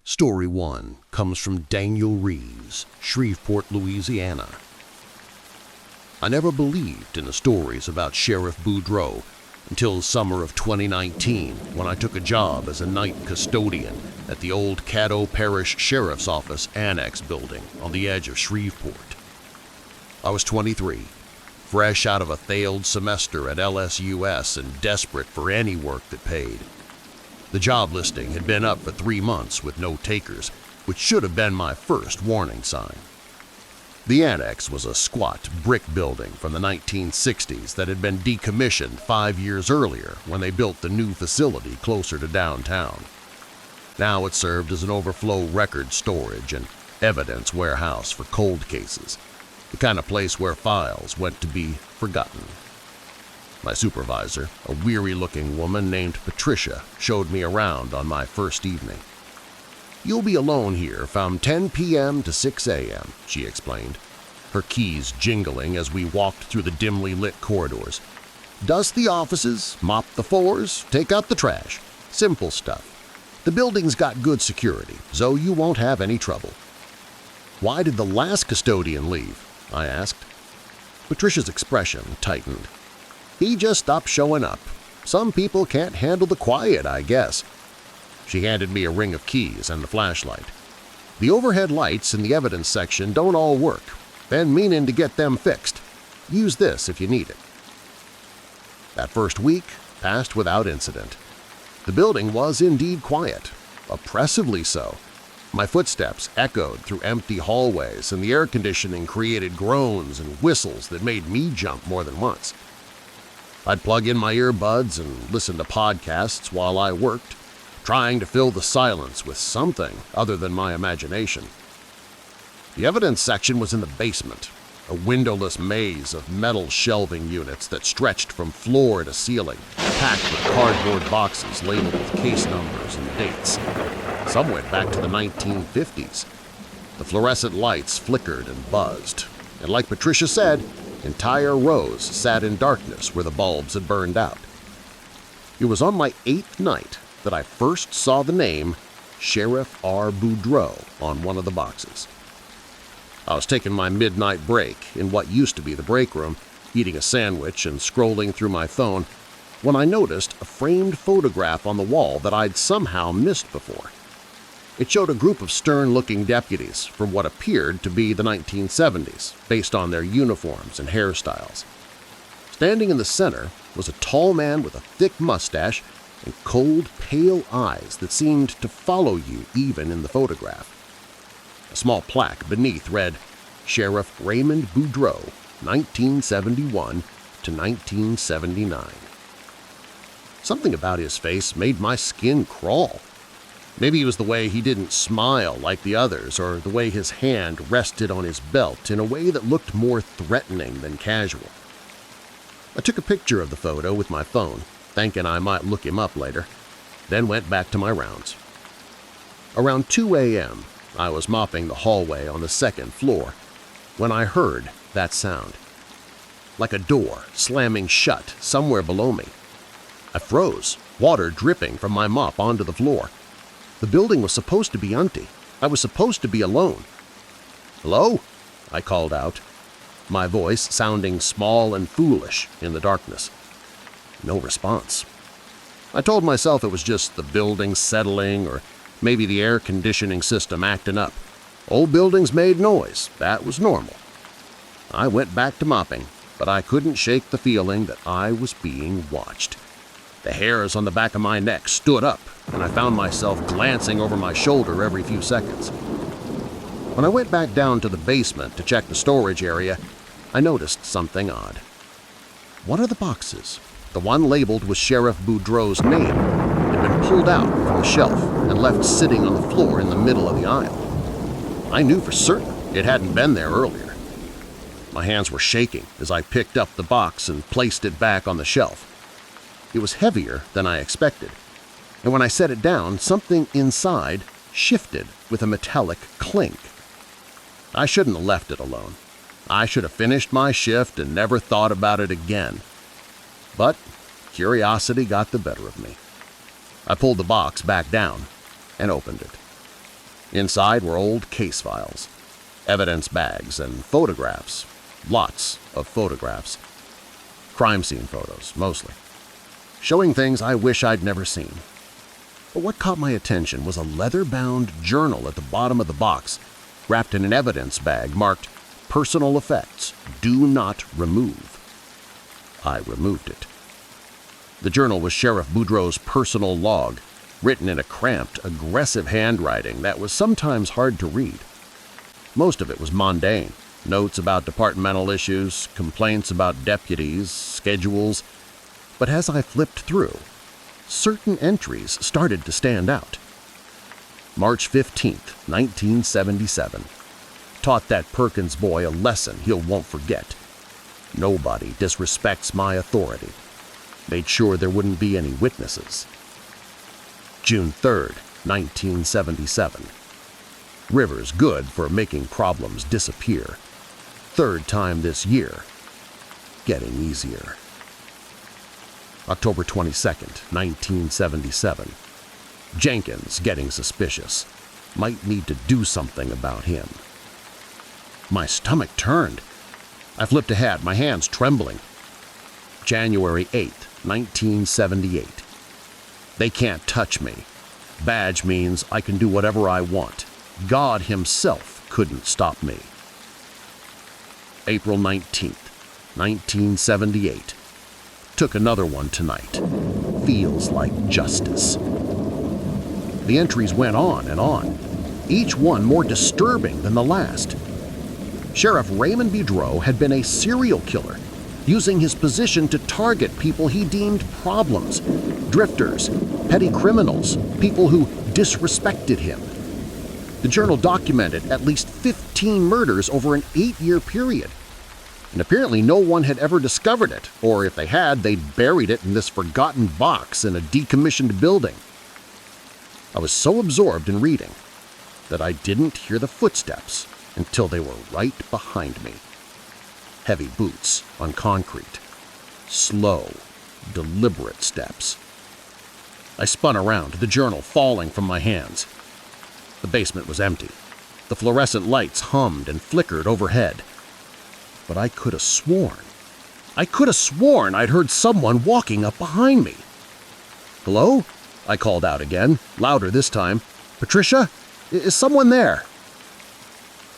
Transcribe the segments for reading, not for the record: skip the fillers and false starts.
Story 1 comes from Daniel Reeves, Shreveport, Louisiana. I never believed in the stories about Sheriff Boudreaux until summer of 2019 when I took a job as a night custodian at the old Caddo Parish Sheriff's Office Annex building on the edge of Shreveport. I was 23, fresh out of a failed semester at LSUS and desperate for any work that paid. The job listing had been up for 3 months with no takers, which should have been my first warning sign. The annex was a squat brick building from the 1960s that had been decommissioned 5 years earlier when they built the new facility closer to downtown. Now it served as an overflow record storage and evidence warehouse for cold cases, the kind of place where files went to be forgotten. My supervisor, a weary-looking woman named Patricia, showed me around on my first evening. "You'll be alone here from 10 p.m. to 6 a.m., she explained, her keys jingling as we walked through the dimly lit corridors. "Dust the offices, mop the floors, take out the trash. Simple stuff. The building's got good security, so you won't have any trouble." "Why did the last custodian leave?" I asked. Patricia's expression tightened. "He just stopped showing up. Some people can't handle the quiet, I guess." She handed me a ring of keys and the flashlight. "The overhead lights in the evidence section don't all work. Been meaning to get them fixed. Use this if you need it." That first week passed without incident. The building was indeed quiet, oppressively so. My footsteps echoed through empty hallways and the air conditioning created groans and whistles that made me jump more than once. I'd plug in my earbuds and listen to podcasts while I worked, trying to fill the silence with something other than my imagination. The evidence section was in the basement, a windowless maze of metal shelving units that stretched from floor to ceiling, packed with cardboard boxes labeled with case numbers and dates. Some went back to the 1950s. The fluorescent lights flickered and buzzed, and like Patricia said, entire rows sat in darkness where the bulbs had burned out. It was on my 8th night that I first saw the name Sheriff R. Boudreaux on one of the boxes. I was taking my midnight break in what used to be the break room, eating a sandwich and scrolling through my phone, when I noticed a framed photograph on the wall that I'd somehow missed before. It showed a group of stern-looking deputies from what appeared to be the 1970s, based on their uniforms and hairstyles. Standing in the center was a tall man with a thick mustache and cold, pale eyes that seemed to follow you even in the photograph. A small plaque beneath read, "Sheriff Raymond Boudreaux, 1971 to 1979. Something about his face made my skin crawl. Maybe it was the way he didn't smile like the others or the way his hand rested on his belt in a way that looked more threatening than casual. I took a picture of the photo with my phone, thinking I might look him up later, then went back to my rounds. Around 2 a.m., I was mopping the hallway on the 2nd floor when I heard that sound, like a door slamming shut somewhere below me. I froze, water dripping from my mop onto the floor. The building was supposed to be empty. I was supposed to be alone. "Hello?" I called out, my voice sounding small and foolish in the darkness. No response. I told myself it was just the building settling or maybe the air conditioning system acting up. Old buildings made noise. That was normal. I went back to mopping, but I couldn't shake the feeling that I was being watched. The hairs on the back of my neck stood up, and I found myself glancing over my shoulder every few seconds. When I went back down to the basement to check the storage area, I noticed something odd. One of the boxes, the one labeled with Sheriff Boudreaux's name, had been pulled out from the shelf and left sitting on the floor in the middle of the aisle. I knew for certain it hadn't been there earlier. My hands were shaking as I picked up the box and placed it back on the shelf. It was heavier than I expected, and when I set it down, something inside shifted with a metallic clink. I shouldn't have left it alone. I should have finished my shift and never thought about it again. But curiosity got the better of me. I pulled the box back down and opened it. Inside were old case files, evidence bags, and photographs. Lots of photographs. Crime scene photos, mostly. Showing things I wish I'd never seen. But what caught my attention was a leather-bound journal at the bottom of the box, wrapped in an evidence bag marked "Personal Effects. Do not remove." I removed it. The journal was Sheriff Boudreau's personal log, written in a cramped, aggressive handwriting that was sometimes hard to read. Most of it was mundane. Notes about departmental issues, complaints about deputies, schedules. But as I flipped through, certain entries started to stand out. March 15th, 1977. Taught that Perkins boy a lesson he won't forget. Nobody disrespects my authority. Made sure there wouldn't be any witnesses. June 3rd, 1977. Rivers good for making problems disappear. Third time this year. Getting easier. October 22nd, 1977. Jenkins getting suspicious. Might need to do something about him. My stomach turned. I flipped ahead, my hands trembling. January 8th, 1978. They can't touch me. Badge means I can do whatever I want. God himself couldn't stop me. April 19th, 1978. Took another one tonight. Feels like justice. The entries went on and on, each one more disturbing than the last. Sheriff Raymond Boudreau had been a serial killer, using his position to target people he deemed problems, drifters, petty criminals, people who disrespected him. The journal documented at least 15 murders over an 8-year period, and apparently no one had ever discovered it, or if they had, they'd buried it in this forgotten box in a decommissioned building. I was so absorbed in reading that I didn't hear the footsteps until they were right behind me. Heavy boots on concrete. Slow, deliberate steps. I spun around, the journal falling from my hands. The basement was empty. The fluorescent lights hummed and flickered overhead. But I could have sworn I'd heard someone walking up behind me. "Hello?" I called out again, louder this time. "Patricia? Is someone there?"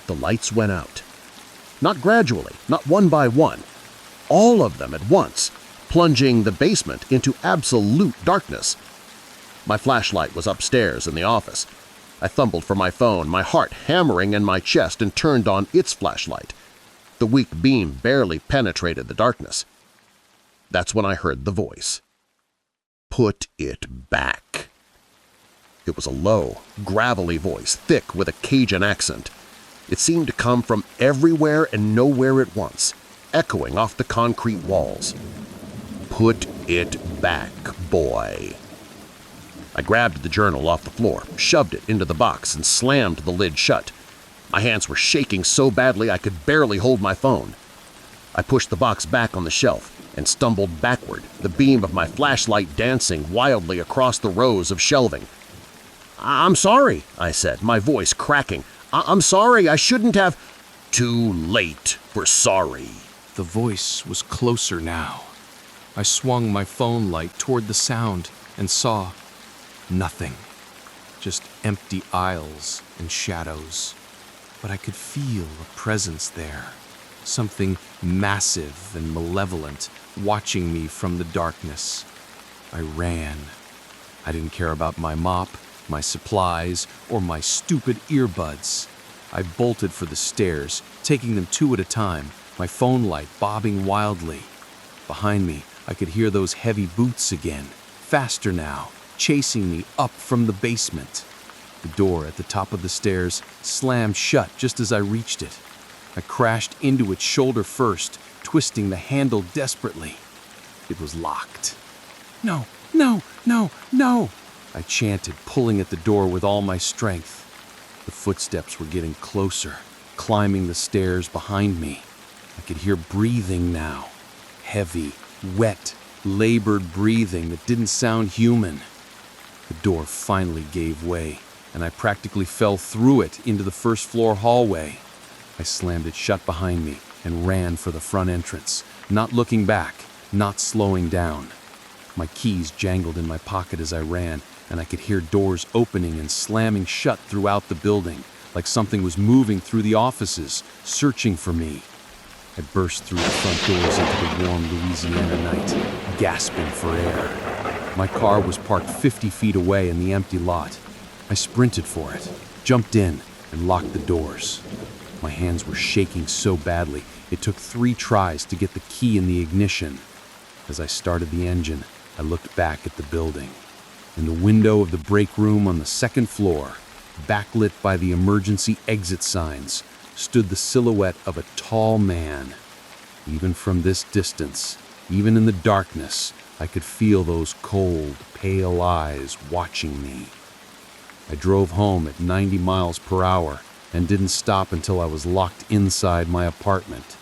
The lights went out. Not gradually, not one by one. All of them at once, plunging the basement into absolute darkness. My flashlight was upstairs in the office. I fumbled for my phone, my heart hammering in my chest, and turned on its flashlight. The weak beam barely penetrated the darkness. That's when I heard the voice. "Put it back." It was a low, gravelly voice, thick with a Cajun accent. It seemed to come from everywhere and nowhere at once, echoing off the concrete walls. "Put it back, boy." I grabbed the journal off the floor, shoved it into the box, and slammed the lid shut. My hands were shaking so badly I could barely hold my phone. I pushed the box back on the shelf and stumbled backward, the beam of my flashlight dancing wildly across the rows of shelving. "I'm sorry," I said, my voice cracking. I'm sorry, I shouldn't have—" "Too late for sorry." The voice was closer now. I swung my phone light toward the sound and saw nothing. Just empty aisles and shadows. But I could feel a presence there. Something massive and malevolent watching me from the darkness. I ran. I didn't care about my mop, my supplies, or my stupid earbuds. I bolted for the stairs, taking them 2 at a time, my phone light bobbing wildly. Behind me, I could hear those heavy boots again, faster now, chasing me up from the basement. The door at the top of the stairs slammed shut just as I reached it. I crashed into its shoulder first, twisting the handle desperately. It was locked. "No, no, no, no!" I chanted, pulling at the door with all my strength. The footsteps were getting closer, climbing the stairs behind me. I could hear breathing now. Heavy, wet, labored breathing that didn't sound human. The door finally gave way, and I practically fell through it into the first floor hallway. I slammed it shut behind me and ran for the front entrance, not looking back, not slowing down. My keys jangled in my pocket as I ran, and I could hear doors opening and slamming shut throughout the building, like something was moving through the offices, searching for me. I burst through the front doors into the warm Louisiana night, gasping for air. My car was parked 50 feet away in the empty lot. I sprinted for it, jumped in, and locked the doors. My hands were shaking so badly, it took 3 tries to get the key in the ignition. As I started the engine, I looked back at the building. In the window of the break room on the 2nd floor, backlit by the emergency exit signs, stood the silhouette of a tall man. Even from this distance, even in the darkness, I could feel those cold, pale eyes watching me. I drove home at 90 miles per hour and didn't stop until I was locked inside my apartment.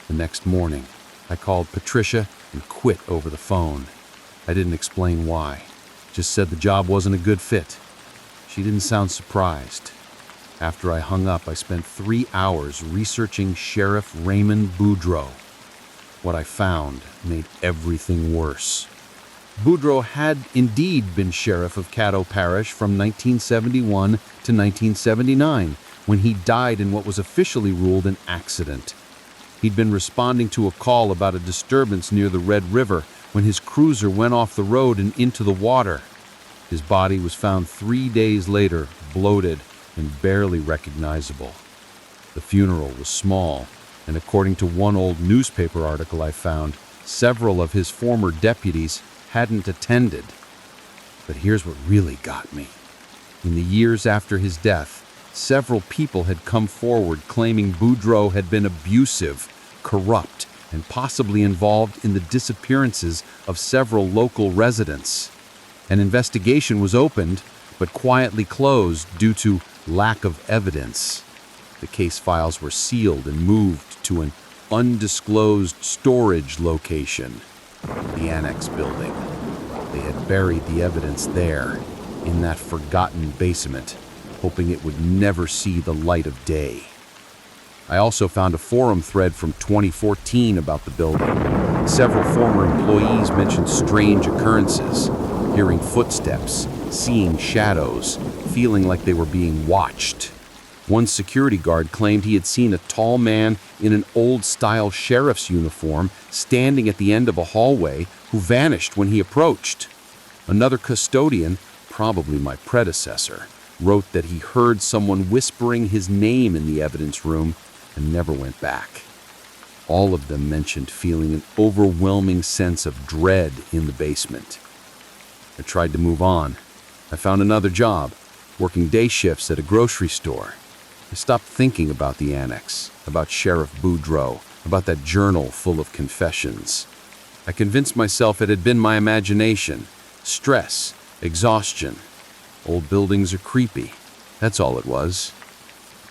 The next morning, I called Patricia and quit over the phone. I didn't explain why, just said the job wasn't a good fit. She didn't sound surprised. After I hung up, I spent 3 hours researching Sheriff Raymond Boudreaux. What I found made everything worse. Boudreaux had indeed been sheriff of Caddo Parish from 1971 to 1979, when he died in what was officially ruled an accident. He'd been responding to a call about a disturbance near the Red River when his cruiser went off the road and into the water. His body was found 3 days later, bloated and barely recognizable. The funeral was small, and according to one old newspaper article I found, several of his former deputies hadn't attended. But here's what really got me. In the years after his death, several people had come forward claiming Boudreaux had been abusive, corrupt, and possibly involved in the disappearances of several local residents. An investigation was opened, but quietly closed due to lack of evidence. The case files were sealed and moved to an undisclosed storage location, the Annex building. They had buried the evidence there, in that forgotten basement, hoping it would never see the light of day. I also found a forum thread from 2014 about the building. Several former employees mentioned strange occurrences, hearing footsteps, seeing shadows, feeling like they were being watched. One security guard claimed he had seen a tall man in an old-style sheriff's uniform standing at the end of a hallway who vanished when he approached. Another custodian, probably my predecessor, wrote that he heard someone whispering his name in the evidence room and never went back. All of them mentioned feeling an overwhelming sense of dread in the basement. I tried to move on. I found another job, working day shifts at a grocery store. I stopped thinking about the Annex, about Sheriff Boudreaux, about that journal full of confessions. I convinced myself it had been my imagination, stress, exhaustion. Old buildings are creepy. That's all it was.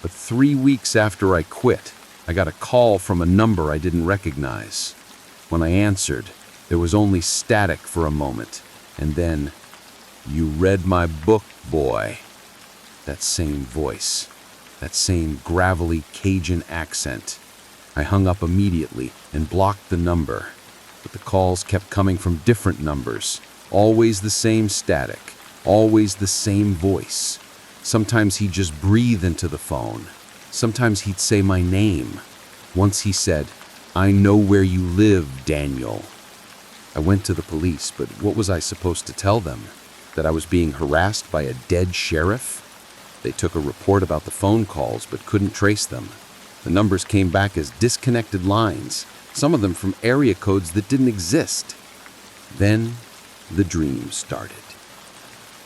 But 3 weeks after I quit, I got a call from a number I didn't recognize. When I answered, there was only static for a moment, and then, "You read my book, boy." That same voice, that same gravelly Cajun accent. I hung up immediately and blocked the number, but the calls kept coming from different numbers, always the same static, always the same voice. Sometimes he'd just breathe into the phone. Sometimes he'd say my name. Once he said, "I know where you live, Daniel." I went to the police, but what was I supposed to tell them? That I was being harassed by a dead sheriff? They took a report about the phone calls, but couldn't trace them. The numbers came back as disconnected lines, some of them from area codes that didn't exist. Then the dream started.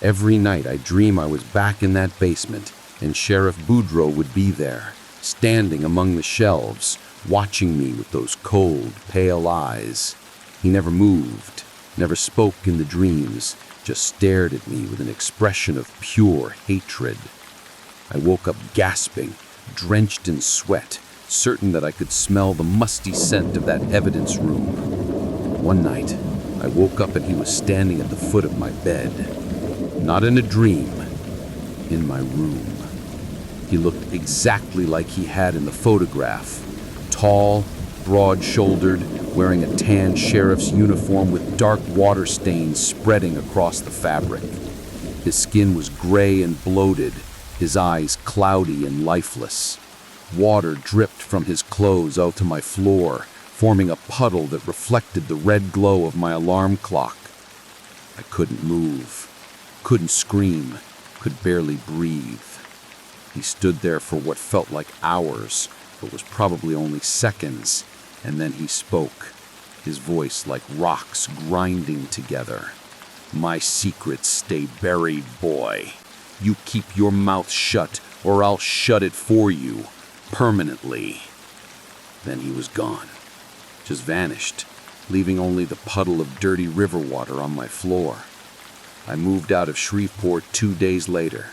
Every night I dream I was back in that basement, and Sheriff Boudreaux would be there, standing among the shelves, watching me with those cold, pale eyes. He never moved, never spoke in the dreams, just stared at me with an expression of pure hatred. I woke up gasping, drenched in sweat, certain that I could smell the musty scent of that evidence room. One night, I woke up and he was standing at the foot of my bed. Not in a dream. in my room. He looked exactly like he had in the photograph. Tall, broad-shouldered, wearing a tan sheriff's uniform with dark water stains spreading across the fabric. His skin was gray and bloated, his eyes cloudy and lifeless. Water dripped from his clothes out to my floor, forming a puddle that reflected the red glow of my alarm clock. I couldn't move, couldn't scream, could barely breathe. He stood there for what felt like hours, but was probably only seconds, and then he spoke, his voice like rocks grinding together. "My secrets stay buried, boy. You keep your mouth shut, or I'll shut it for you, permanently." Then he was gone, just vanished, leaving only the puddle of dirty river water on my floor. I moved out of Shreveport 2 days later.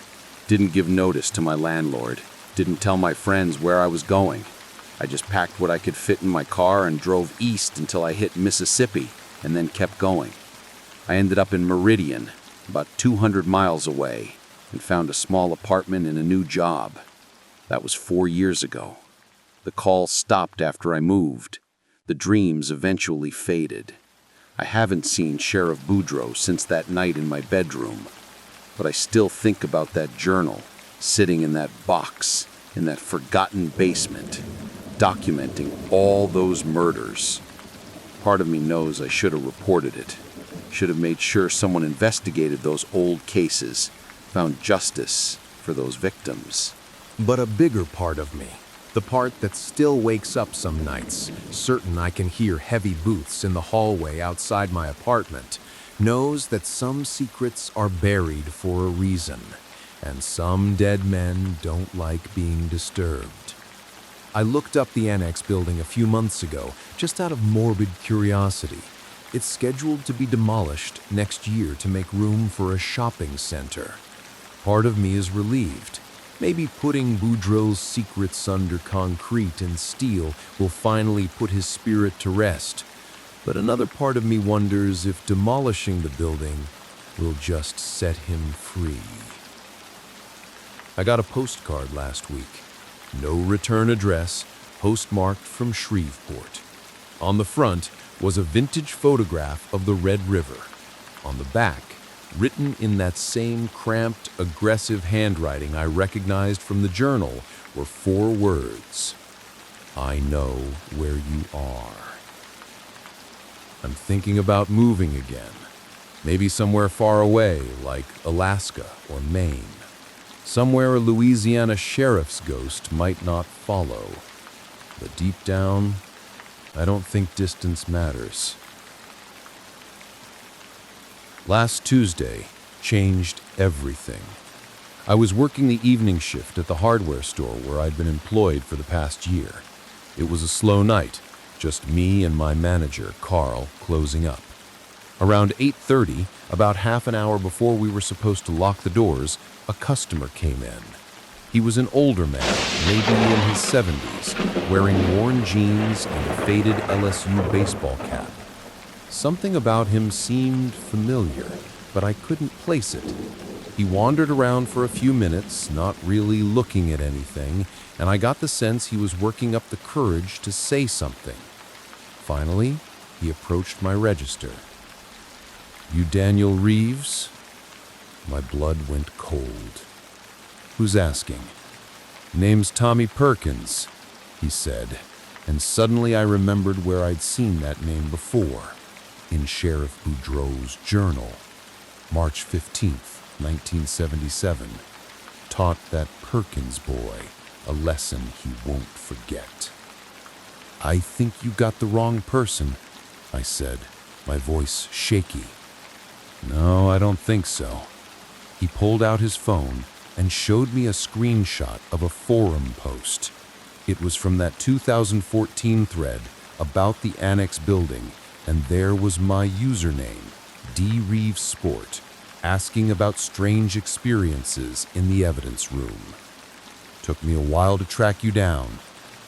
Didn't give notice to my landlord, didn't tell my friends where I was going. I just packed what I could fit in my car and drove east until I hit Mississippi, and then kept going. I ended up in Meridian, about 200 miles away, and found a small apartment and a new job. That was 4 years ago. The calls stopped after I moved. The dreams eventually faded. I haven't seen Sheriff Boudreaux since that night in my bedroom, but I still think about that journal, sitting in that box, in that forgotten basement, documenting all those murders. Part of me knows I should have reported it, should have made sure someone investigated those old cases, found justice for those victims. But a bigger part of me, the part that still wakes up some nights, certain I can hear heavy boots in the hallway outside my apartment, knows that some secrets are buried for a reason, and some dead men don't like being disturbed. I looked up the annex building a few months ago, just out of morbid curiosity. It's scheduled to be demolished next year to make room for a shopping center. Part of me is relieved. Maybe putting Boudreaux's secrets under concrete and steel will finally put his spirit to rest. But another part of me wonders if demolishing the building will just set him free. I got a postcard last week. No return address, postmarked from Shreveport. On the front was a vintage photograph of the Red River. On the back, written in that same cramped, aggressive handwriting I recognized from the journal, were 4 words. "I know where you are." I'm thinking about moving again. Maybe somewhere far away, like Alaska or Maine. Somewhere a Louisiana sheriff's ghost might not follow. But deep down, I don't think distance matters. Last Tuesday changed everything. I was working the evening shift at the hardware store where I'd been employed for the past year. It was a slow night, just me and my manager, Carl, closing up. Around 8:30, about half an hour before we were supposed to lock the doors, a customer came in. He was an older man, maybe in his 70s, wearing worn jeans and a faded LSU baseball cap. Something about him seemed familiar, but I couldn't place it. He wandered around for a few minutes, not really looking at anything, and I got the sense he was working up the courage to say something. Finally, he approached my register. "You Daniel Reeves?" My blood went cold. "Who's asking?" "Name's Tommy Perkins," he said, and suddenly I remembered where I'd seen that name before, in Sheriff Boudreaux's journal. March 15th, 1977. Taught that Perkins boy a lesson he won't forget. "I think you got the wrong person," I said, my voice shaky. "No, I don't think so." He pulled out his phone and showed me a screenshot of a forum post. It was from that 2014 thread about the annex building, and there was my username, D. Reeves Sport, asking about strange experiences in the evidence room. "Took me a while to track you down.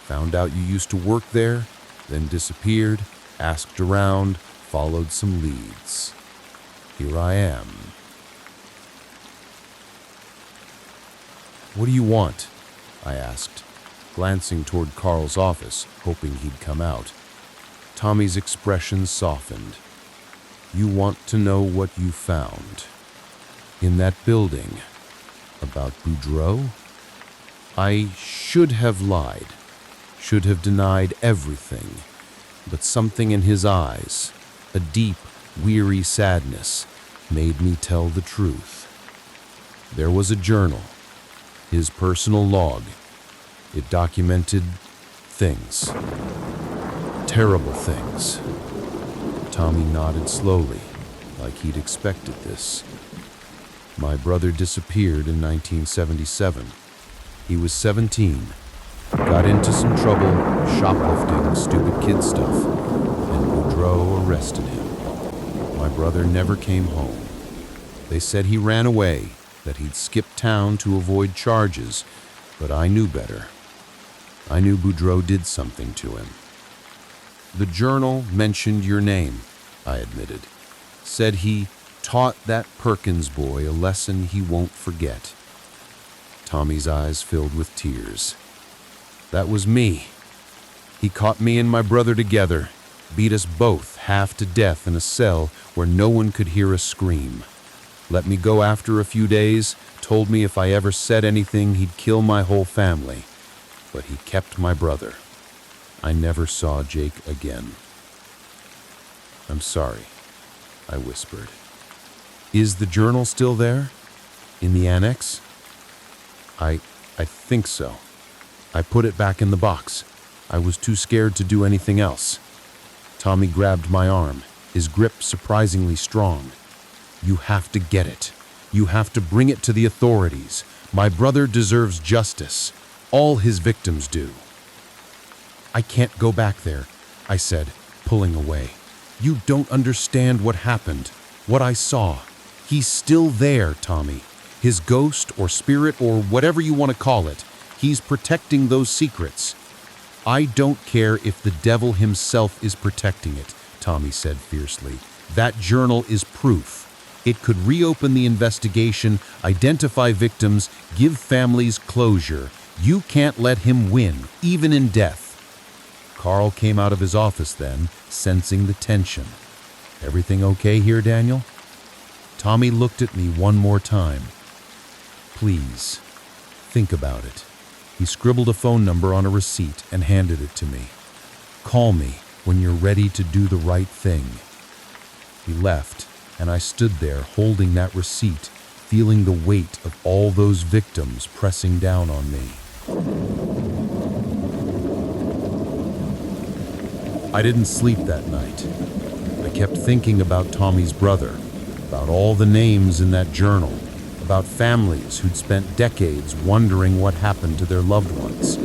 Found out you used to work there, then disappeared, asked around, followed some leads. Here I am." What do you want? I asked, glancing toward Carl's office, hoping he'd come out. Tommy's expression softened. You want to know what you found in that building about Boudreaux? I should have lied, should have denied everything, but something in his eyes, a deep, weary sadness, made me tell the truth. There was a journal, his personal log. It documented things, terrible things. Tommy nodded slowly, like he'd expected this. My brother disappeared in 1977. He was 17, got into some trouble, shoplifting, stupid kid stuff, and Boudreaux arrested him. My brother never came home. They said he ran away, that he'd skipped town to avoid charges, but I knew better. I knew Boudreaux did something to him. The journal mentioned your name, I admitted. Said he taught that Perkins boy a lesson he won't forget. Tommy's eyes filled with tears. That was me. He caught me and my brother together, beat us both half to death in a cell where no one could hear us scream. Let me go after a few days, told me if I ever said anything he'd kill my whole family. But he kept my brother. I never saw Jake again. I'm sorry, I whispered. Is the journal still there? In the annex? I think so. I put it back in the box. I was too scared to do anything else. Tommy grabbed my arm, his grip surprisingly strong. You have to get it. You have to bring it to the authorities. My brother deserves justice. All his victims do. I can't go back there, I said, pulling away. You don't understand what happened, what I saw. He's still there, Tommy. His ghost or spirit or whatever you want to call it, he's protecting those secrets. I don't care if the devil himself is protecting it, Tommy said fiercely. That journal is proof. It could reopen the investigation, identify victims, give families closure. You can't let him win, even in death. Carl came out of his office then, sensing the tension. Everything okay here, Daniel? Tommy looked at me one more time. Please, think about it. He scribbled a phone number on a receipt and handed it to me. Call me when you're ready to do the right thing. He left, and I stood there holding that receipt, feeling the weight of all those victims pressing down on me. I didn't sleep that night. I kept thinking about Tommy's brother, about all the names in that journal, about families who'd spent decades wondering what happened to their loved ones.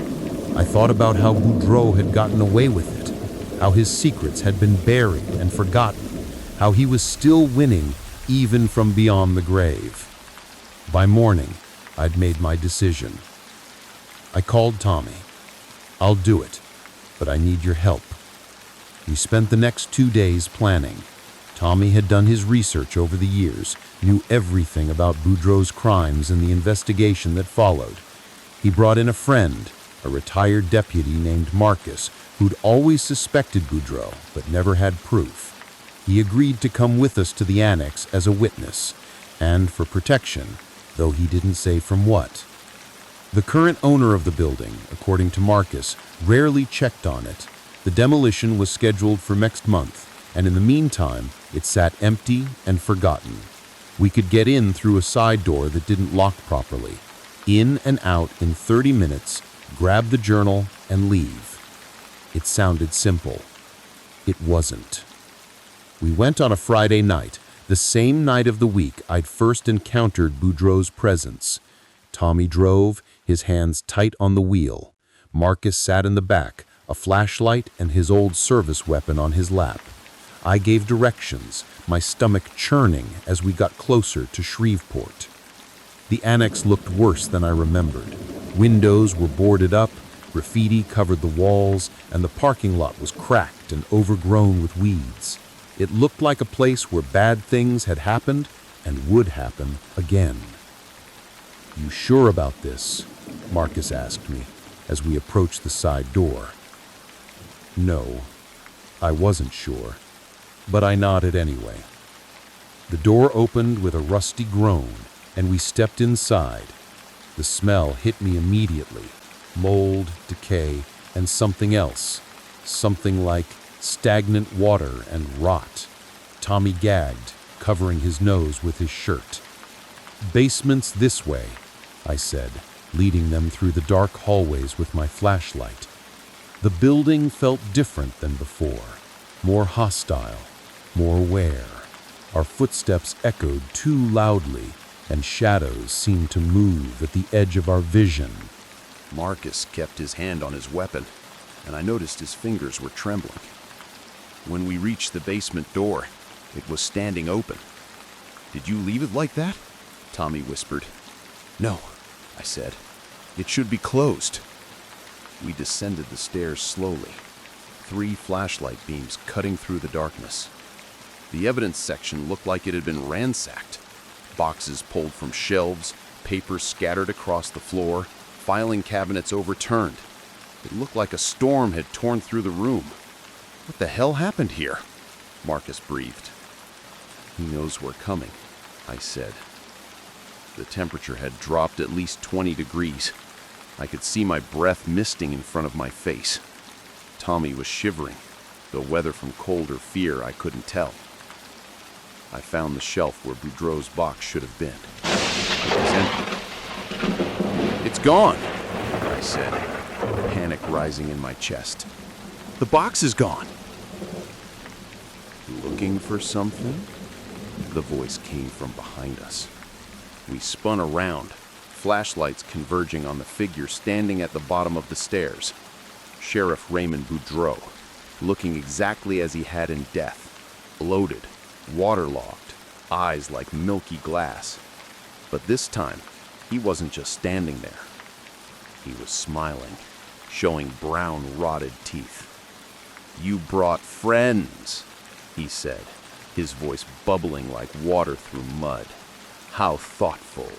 I thought about how Boudreaux had gotten away with it, how his secrets had been buried and forgotten, how he was still winning even from beyond the grave. By morning, I'd made my decision. I called Tommy. I'll do it, but I need your help. We spent the next 2 days planning. Tommy had done his research over the years, knew everything about Boudreaux's crimes and the investigation that followed. He brought in a friend, a retired deputy named Marcus, who'd always suspected Boudreaux, but never had proof. He agreed to come with us to the annex as a witness, and for protection, though he didn't say from what. The current owner of the building, according to Marcus, rarely checked on it. The demolition was scheduled for next month, and in the meantime, it sat empty and forgotten. We could get in through a side door that didn't lock properly. In and out in 30 minutes, grab the journal, and leave. It sounded simple. It wasn't. We went on a Friday night, the same night of the week I'd first encountered Boudreaux's presence. Tommy drove, his hands tight on the wheel. Marcus sat in the back, a flashlight and his old service weapon on his lap. I gave directions, my stomach churning as we got closer to Shreveport. The annex looked worse than I remembered. Windows were boarded up, graffiti covered the walls, and the parking lot was cracked and overgrown with weeds. It looked like a place where bad things had happened and would happen again. "You sure about this?" Marcus asked me as we approached the side door. No, I wasn't sure, but I nodded anyway. The door opened with a rusty groan, and we stepped inside. The smell hit me immediately. Mold, decay, and something else. Something like stagnant water and rot. Tommy gagged, covering his nose with his shirt. "Basement's this way," I said, leading them through the dark hallways with my flashlight. The building felt different than before, more hostile, more aware. Our footsteps echoed too loudly, and shadows seemed to move at the edge of our vision. Marcus kept his hand on his weapon, and I noticed his fingers were trembling. When we reached the basement door, it was standing open. "Did you leave it like that?" Tommy whispered. "No," I said. "It should be closed." We descended the stairs slowly, 3 flashlight beams cutting through the darkness. The evidence section looked like it had been ransacked. Boxes pulled from shelves, papers scattered across the floor, filing cabinets overturned. It looked like a storm had torn through the room. "What the hell happened here?" Marcus breathed. "He knows we're coming," I said. The temperature had dropped at least 20 degrees. I could see my breath misting in front of my face. Tommy was shivering, though whether from cold or fear I couldn't tell. I found the shelf where Boudreaux's box should have been. It was empty. "It's gone," I said, panic rising in my chest. "The box is gone." "Looking for something?" The voice came from behind us. We spun around, flashlights converging on the figure standing at the bottom of the stairs. Sheriff Raymond Boudreaux, looking exactly as he had in death, bloated, waterlogged, eyes like milky glass. But this time, he wasn't just standing there. He was smiling, showing brown, rotted teeth. "You brought friends," he said, his voice bubbling like water through mud. "How thoughtful."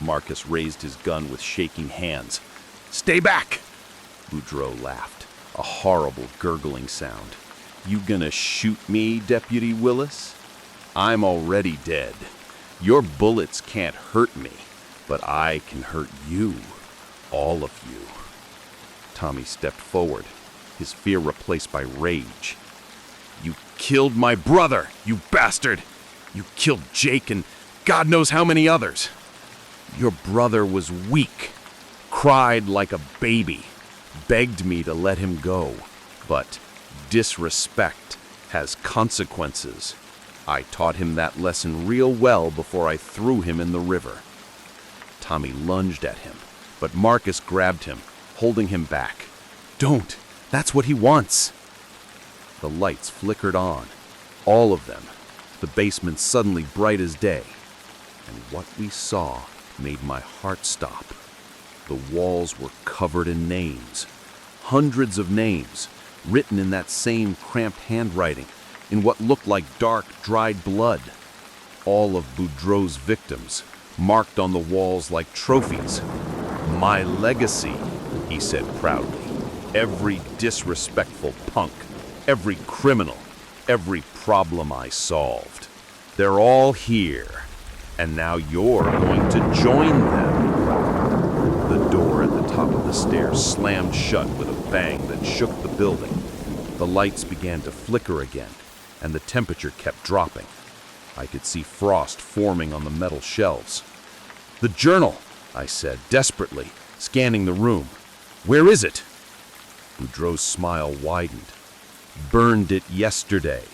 Marcus raised his gun with shaking hands. "Stay back!" Boudreaux laughed, a horrible gurgling sound. "You gonna shoot me, Deputy Willis? I'm already dead. Your bullets can't hurt me, but I can hurt you. All of you." Tommy stepped forward, his fear replaced by rage. "You killed my brother, you bastard! You killed Jake and God knows how many others. Your brother was weak, cried like a baby, begged me to let him go. But disrespect has consequences. I taught him that lesson real well before I threw him in the river." Tommy lunged at him, but Marcus grabbed him, holding him back. "Don't! That's what he wants!" The lights flickered on, all of them, the basement suddenly bright as day. And what we saw made my heart stop. The walls were covered in names, hundreds of names, written in that same cramped handwriting, in what looked like dark, dried blood. All of Boudreaux's victims, marked on the walls like trophies. "My legacy," he said proudly. "Every disrespectful punk, every criminal, every problem I solved. They're all here, and now you're going to join them." The door at the top of the stairs slammed shut with a bang that shook the building. The lights began to flicker again, and the temperature kept dropping. I could see frost forming on the metal shelves. "The journal," I said desperately, scanning the room. "Where is it?" Boudreaux's smile widened. "Burned it yesterday.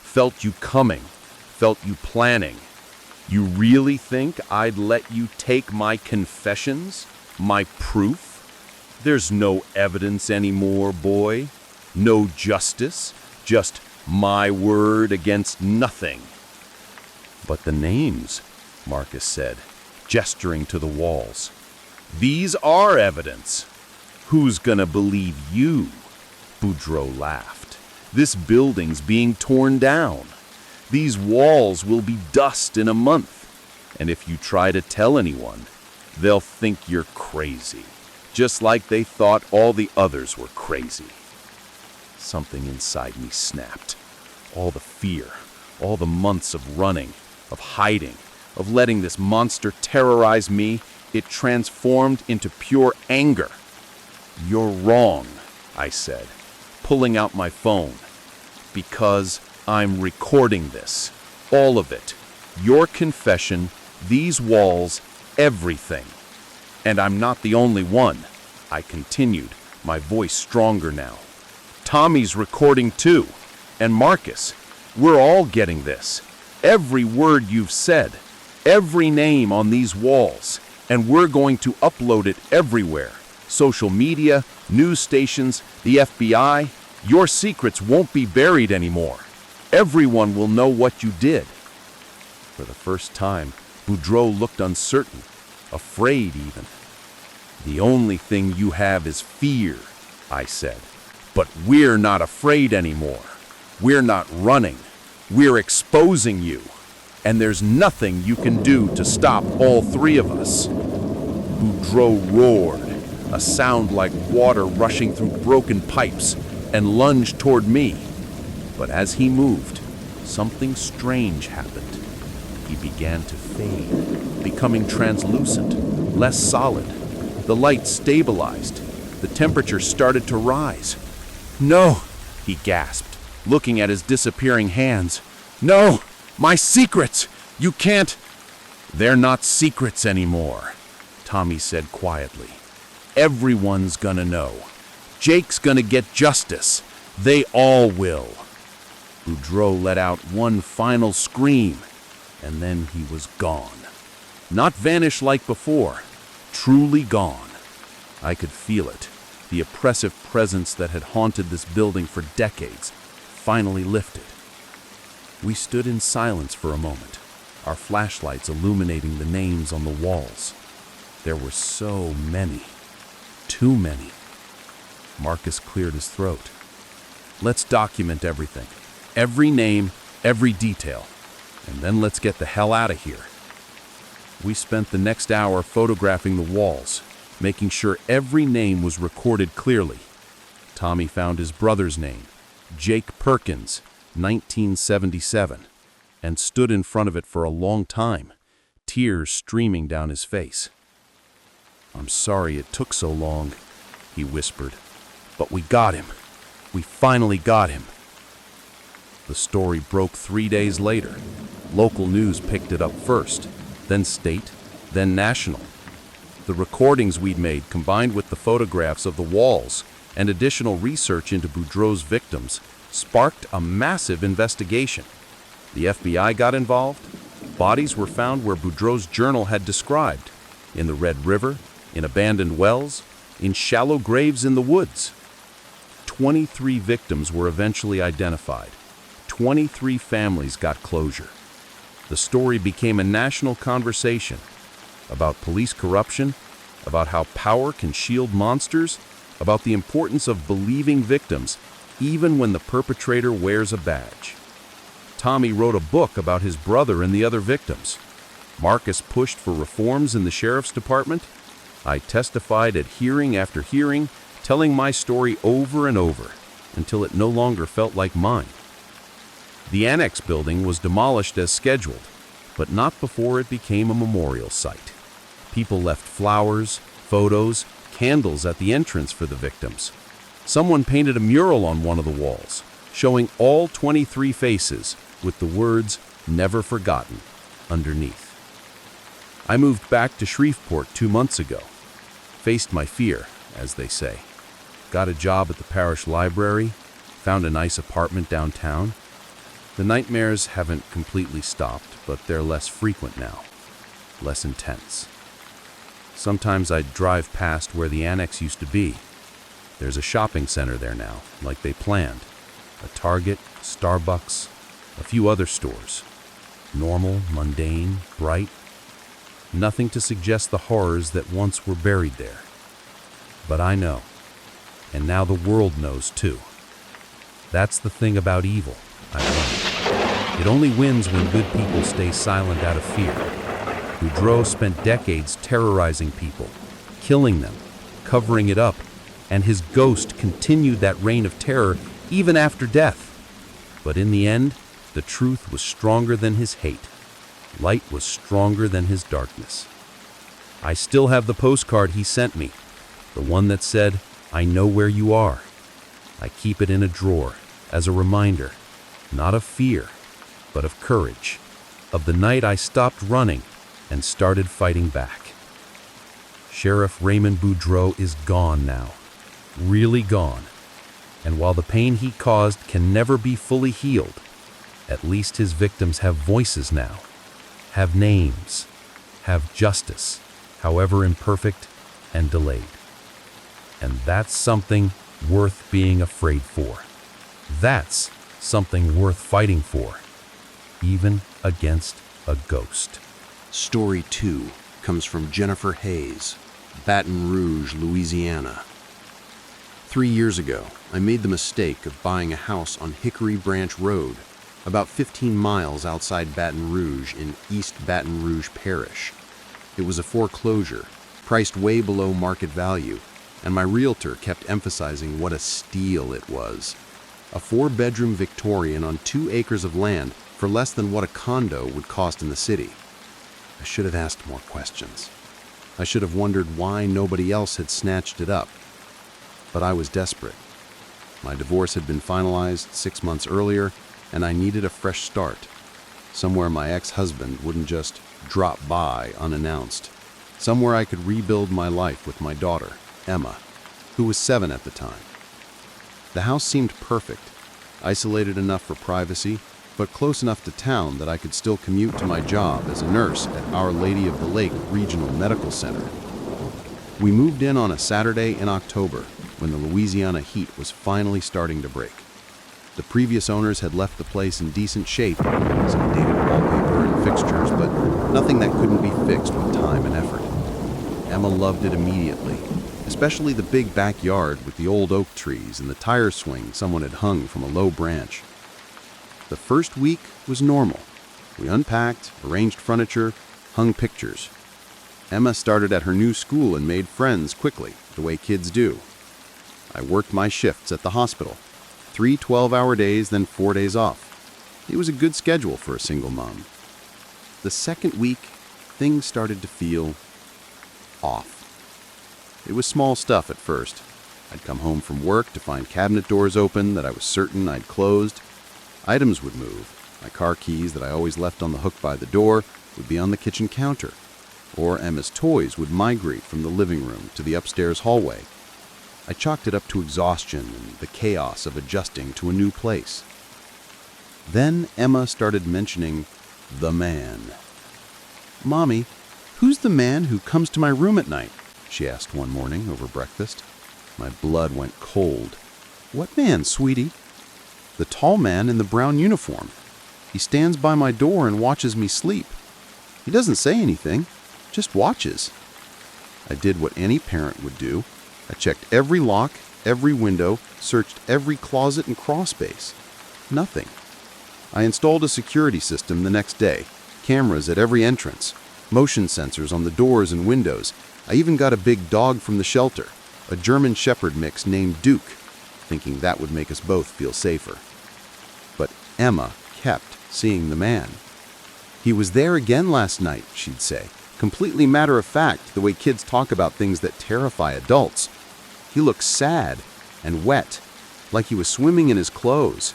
Felt you coming. Felt you planning. You really think I'd let you take my confessions? My proof? There's no evidence anymore, boy. No justice. Just my word against nothing." "But the names," Marcus said, gesturing to the walls. "These are evidence. Who's gonna believe you?" Boudreaux laughed. "This building's being torn down. These walls will be dust in a month. And if you try to tell anyone, they'll think you're crazy, just like they thought all the others were crazy. Something inside me snapped. All the fear, all the months of running, of hiding, of letting this monster terrorize me, it transformed into pure anger. "You're wrong," I said, pulling out my phone. "Because I'm recording this. All of it. Your confession, these walls, everything. And I'm not the only one," I continued, my voice stronger now. "Tommy's recording too. And Marcus. We're all getting this. Every word you've said. Every name on these walls. And we're going to upload it everywhere. Social media, news stations, the FBI. Your secrets won't be buried anymore. Everyone will know what you did." For the first time, Boudreau looked uncertain, afraid even. "The only thing you have is fear," I said. "But we're not afraid anymore. We're not running. We're exposing you. And there's nothing you can do to stop all three of us." Boudreau roared, a sound like water rushing through broken pipes, and lunged toward me. But as he moved, something strange happened. He began to fade, becoming translucent, less solid. The light stabilized. The temperature started to rise. "No," he gasped, looking at his disappearing hands. "No, my secrets! You can't—" "They're not secrets anymore," Tommy said quietly. "Everyone's gonna know. Jake's gonna get justice. They all will." Boudreau let out one final scream, and then he was gone. Not vanished like before, truly gone. I could feel it, the oppressive presence that had haunted this building for decades, finally lifted. We stood in silence for a moment, our flashlights illuminating the names on the walls. There were so many. Too many. Marcus cleared his throat. "Let's document everything. Every name, every detail. And then let's get the hell out of here." We spent the next hour photographing the walls, making sure every name was recorded clearly. Tommy found his brother's name, Jake Perkins, 1977, and stood in front of it for a long time, tears streaming down his face. "I'm sorry it took so long," he whispered, "but we got him. We finally got him." The story broke 3 days later. Local news picked it up first, then state, then national. The recordings we'd made, combined with the photographs of the walls and additional research into Boudreau's victims, sparked a massive investigation. The FBI got involved. Bodies were found where Boudreau's journal had described, in the Red River, in abandoned wells, in shallow graves in the woods. 23 victims were eventually identified. 23 families got closure. The story became a national conversation about police corruption, about how power can shield monsters, about the importance of believing victims even when the perpetrator wears a badge. Tommy wrote a book about his brother and the other victims. Marcus pushed for reforms in the sheriff's department. I testified at hearing after hearing, telling my story over and over until it no longer felt like mine. The annex building was demolished as scheduled, but not before it became a memorial site. People left flowers, photos, candles at the entrance for the victims. Someone painted a mural on one of the walls, showing all 23 faces with the words "Never Forgotten" underneath. I moved back to Shreveport 2 months ago. Faced my fear, as they say. Got a job at the parish library, found a nice apartment downtown. The nightmares haven't completely stopped, but they're less frequent now, less intense. Sometimes I'd drive past where the annex used to be. There's a shopping center there now, like they planned. A Target, Starbucks, a few other stores. Normal, mundane, bright. Nothing to suggest the horrors that once were buried there. But I know. And now the world knows too. That's the thing about evil, I learned. It only wins when good people stay silent out of fear. Boudreau spent decades terrorizing people, killing them, covering it up, and his ghost continued that reign of terror even after death. But in the end, the truth was stronger than his hate. Light was stronger than his darkness. I still have the postcard he sent me, the one that said, "I know where you are." I keep it in a drawer as a reminder, not of fear, but of courage, of the night I stopped running and started fighting back. Sheriff Raymond Boudreau is gone now, really gone. And while the pain he caused can never be fully healed, at least his victims have voices now, have names, have justice, however imperfect and delayed. And that's something worth being afraid for. That's something worth fighting for, even against a ghost. Story 2 comes from Jennifer Hayes, Baton Rouge, Louisiana. 3 years ago, I made the mistake of buying a house on Hickory Branch Road, about 15 miles outside Baton Rouge in East Baton Rouge Parish. It was a foreclosure, priced way below market value, and my realtor kept emphasizing what a steal it was. A 4-bedroom Victorian on 2 acres of land for less than what a condo would cost in the city. I should have asked more questions. I should have wondered why nobody else had snatched it up. But I was desperate. My divorce had been finalized 6 months earlier, and I needed a fresh start. Somewhere my ex-husband wouldn't just drop by unannounced. Somewhere I could rebuild my life with my daughter, Emma, who was 7 at the time. The house seemed perfect, isolated enough for privacy, but close enough to town that I could still commute to my job as a nurse at Our Lady of the Lake Regional Medical Center. We moved in on a Saturday in October, when the Louisiana heat was finally starting to break. The previous owners had left the place in decent shape, some dated wallpaper and fixtures, but nothing that couldn't be fixed with time and effort. Emma loved it immediately, especially the big backyard with the old oak trees and the tire swing someone had hung from a low branch. The first week was normal. We unpacked, arranged furniture, hung pictures. Emma started at her new school and made friends quickly, the way kids do. I worked my shifts at the hospital, 3 12-hour days, then 4 days off. It was a good schedule for a single mom. The second week, things started to feel off. It was small stuff at first. I'd come home from work to find cabinet doors open that I was certain I'd closed. Items would move. My car keys that I always left on the hook by the door would be on the kitchen counter. Or Emma's toys would migrate from the living room to the upstairs hallway. I chalked it up to exhaustion and the chaos of adjusting to a new place. Then Emma started mentioning the man. "Mommy, who's the man who comes to my room at night?" she asked one morning over breakfast. My blood went cold. "What man, sweetie?" "The tall man in the brown uniform. He stands by my door and watches me sleep. He doesn't say anything, just watches." I did what any parent would do. I checked every lock, every window, searched every closet and crawl space. Nothing. I installed a security system the next day, cameras at every entrance, motion sensors on the doors and windows. I even got a big dog from the shelter, a German Shepherd mix named Duke, thinking that would make us both feel safer. But Emma kept seeing the man. "He was there again last night," she'd say, completely matter of fact, the way kids talk about things that terrify adults. "He looked sad and wet, like he was swimming in his clothes."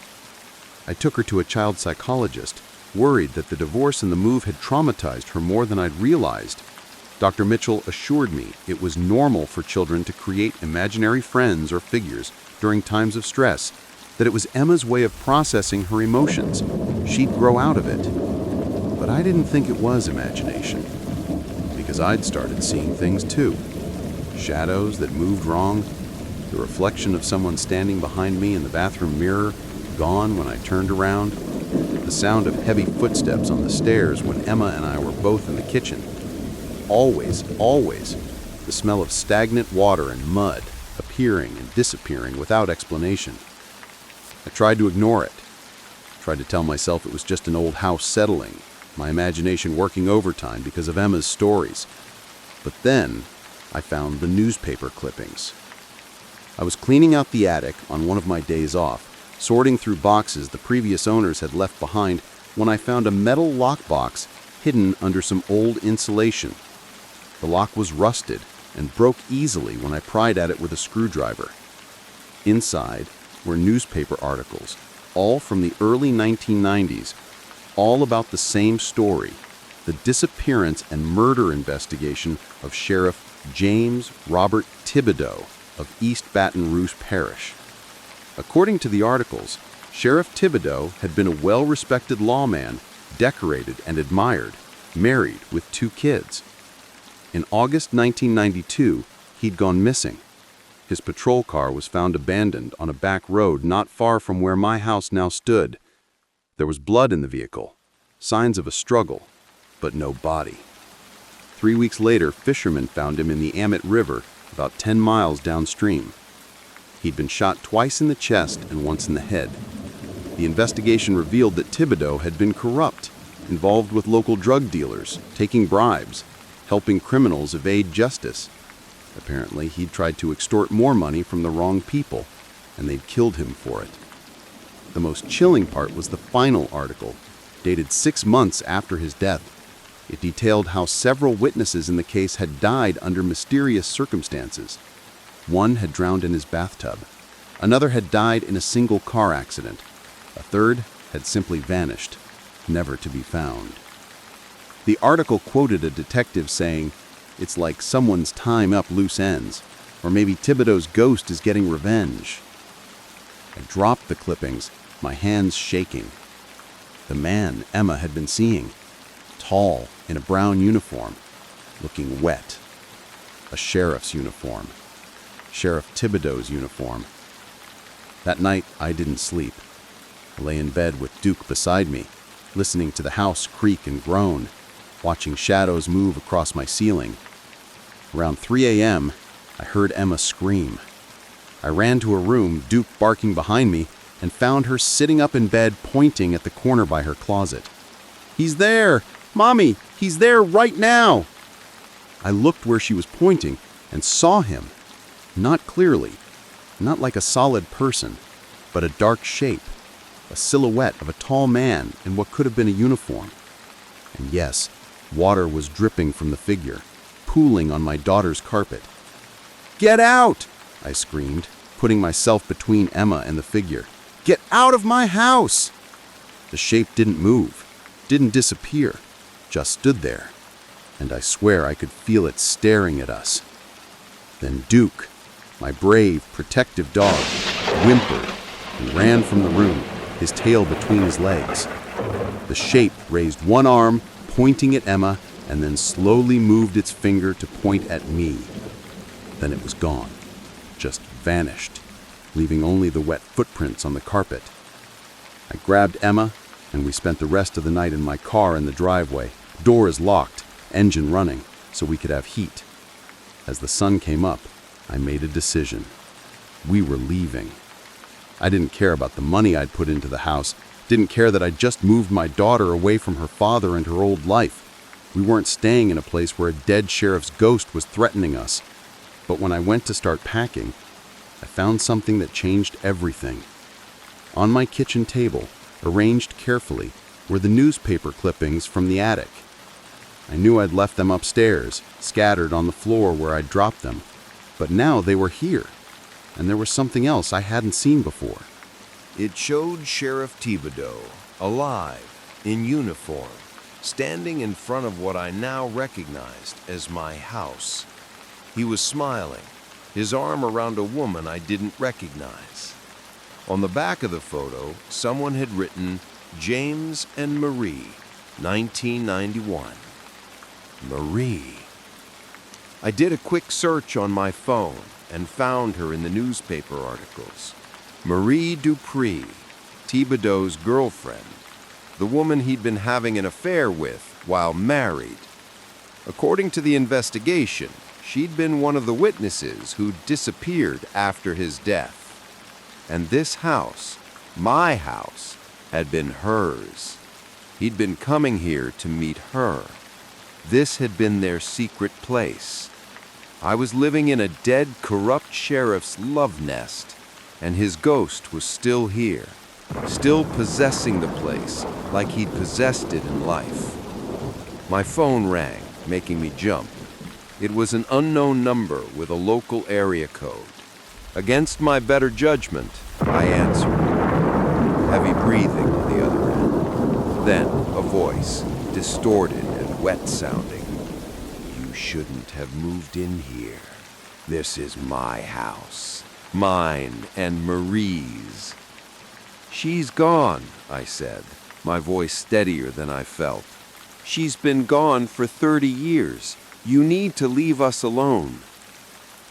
I took her to a child psychologist, worried that the divorce and the move had traumatized her more than I'd realized. Dr. Mitchell assured me it was normal for children to create imaginary friends or figures during times of stress, that it was Emma's way of processing her emotions. She'd grow out of it. But I didn't think it was imagination, because I'd started seeing things too. Shadows that moved wrong, the reflection of someone standing behind me in the bathroom mirror, gone when I turned around, the sound of heavy footsteps on the stairs when Emma and I were both in the kitchen. Always, the smell of stagnant water and mud, appearing and disappearing without explanation. I tried to ignore it, tried to tell myself it was just an old house settling, my imagination working overtime because of Emma's stories. But then I found the newspaper clippings. I was cleaning out the attic on one of my days off, sorting through boxes the previous owners had left behind, when I found a metal lockbox hidden under some old insulation. The lock was rusted and broke easily when I pried at it with a screwdriver. Inside were newspaper articles, all from the early 1990s, all about the same story, the disappearance and murder investigation of Sheriff James Robert Thibodeau of East Baton Rouge Parish. According to the articles, Sheriff Thibodeau had been a well-respected lawman, decorated and admired, married with 2 kids. In August 1992, he'd gone missing. His patrol car was found abandoned on a back road not far from where my house now stood. There was blood in the vehicle, signs of a struggle, but no body. 3 weeks later, fishermen found him in the Amit River, about 10 miles downstream. He'd been shot twice in the chest and once in the head. The investigation revealed that Thibodeau had been corrupt, involved with local drug dealers, taking bribes, helping criminals evade justice. Apparently, he'd tried to extort more money from the wrong people, and they'd killed him for it. The most chilling part was the final article, dated 6 months after his death. It detailed how several witnesses in the case had died under mysterious circumstances. One had drowned in his bathtub. Another had died in a single car accident. A third had simply vanished, never to be found. The article quoted a detective saying, "It's like someone's tying up loose ends, or maybe Thibodeau's ghost is getting revenge." I dropped the clippings, my hands shaking. The man Emma had been seeing, tall, in a brown uniform, looking wet. A sheriff's uniform. Sheriff Thibodeau's uniform. That night, I didn't sleep. I lay in bed with Duke beside me, listening to the house creak and groan, watching shadows move across my ceiling. Around 3 a.m., I heard Emma scream. I ran to her room, Duke barking behind me, and found her sitting up in bed pointing at the corner by her closet. "He's there! Mommy, he's there right now!" I looked where she was pointing and saw him. Not clearly, not like a solid person, but a dark shape, a silhouette of a tall man in what could have been a uniform. And yes, water was dripping from the figure, pooling on my daughter's carpet. "Get out!" I screamed, putting myself between Emma and the figure. "Get out of my house!" The shape didn't move, didn't disappear, just stood there, and I swear I could feel it staring at us. Then Duke, my brave, protective dog, whimpered and ran from the room, his tail between his legs. The shape raised one arm, pointing at Emma, and then slowly moved its finger to point at me. Then it was gone, just vanished, leaving only the wet footprints on the carpet. I grabbed Emma, and we spent the rest of the night in my car in the driveway, doors locked, engine running, so we could have heat. As the sun came up, I made a decision. We were leaving. I didn't care about the money I'd put into the house, didn't care that I'd just moved my daughter away from her father and her old life. We weren't staying in a place where a dead sheriff's ghost was threatening us. But when I went to start packing, I found something that changed everything. On my kitchen table, arranged carefully, were the newspaper clippings from the attic. I knew I'd left them upstairs, scattered on the floor where I'd dropped them, but now they were here, and there was something else I hadn't seen before. It showed Sheriff Thibodeau, alive, in uniform, standing in front of what I now recognized as my house. He was smiling, his arm around a woman I didn't recognize. On the back of the photo, someone had written, "James and Marie, 1991. Marie. I did a quick search on my phone and found her in the newspaper articles. Marie Dupree, Thibodeau's girlfriend, the woman he'd been having an affair with while married. According to the investigation, she'd been one of the witnesses who disappeared after his death. And this house, my house, had been hers. He'd been coming here to meet her. This had been their secret place. I was living in a dead, corrupt sheriff's love nest, and his ghost was still here, still possessing the place like he'd possessed it in life. My phone rang, making me jump. It was an unknown number with a local area code. Against my better judgment, I answered. Heavy breathing on the other end. Then a voice, distorted and wet-sounding. You shouldn't have moved in here. This is my house. Mine and Marie's. She's gone, I said, my voice steadier than I felt. She's been gone for 30 years. You need to leave us alone.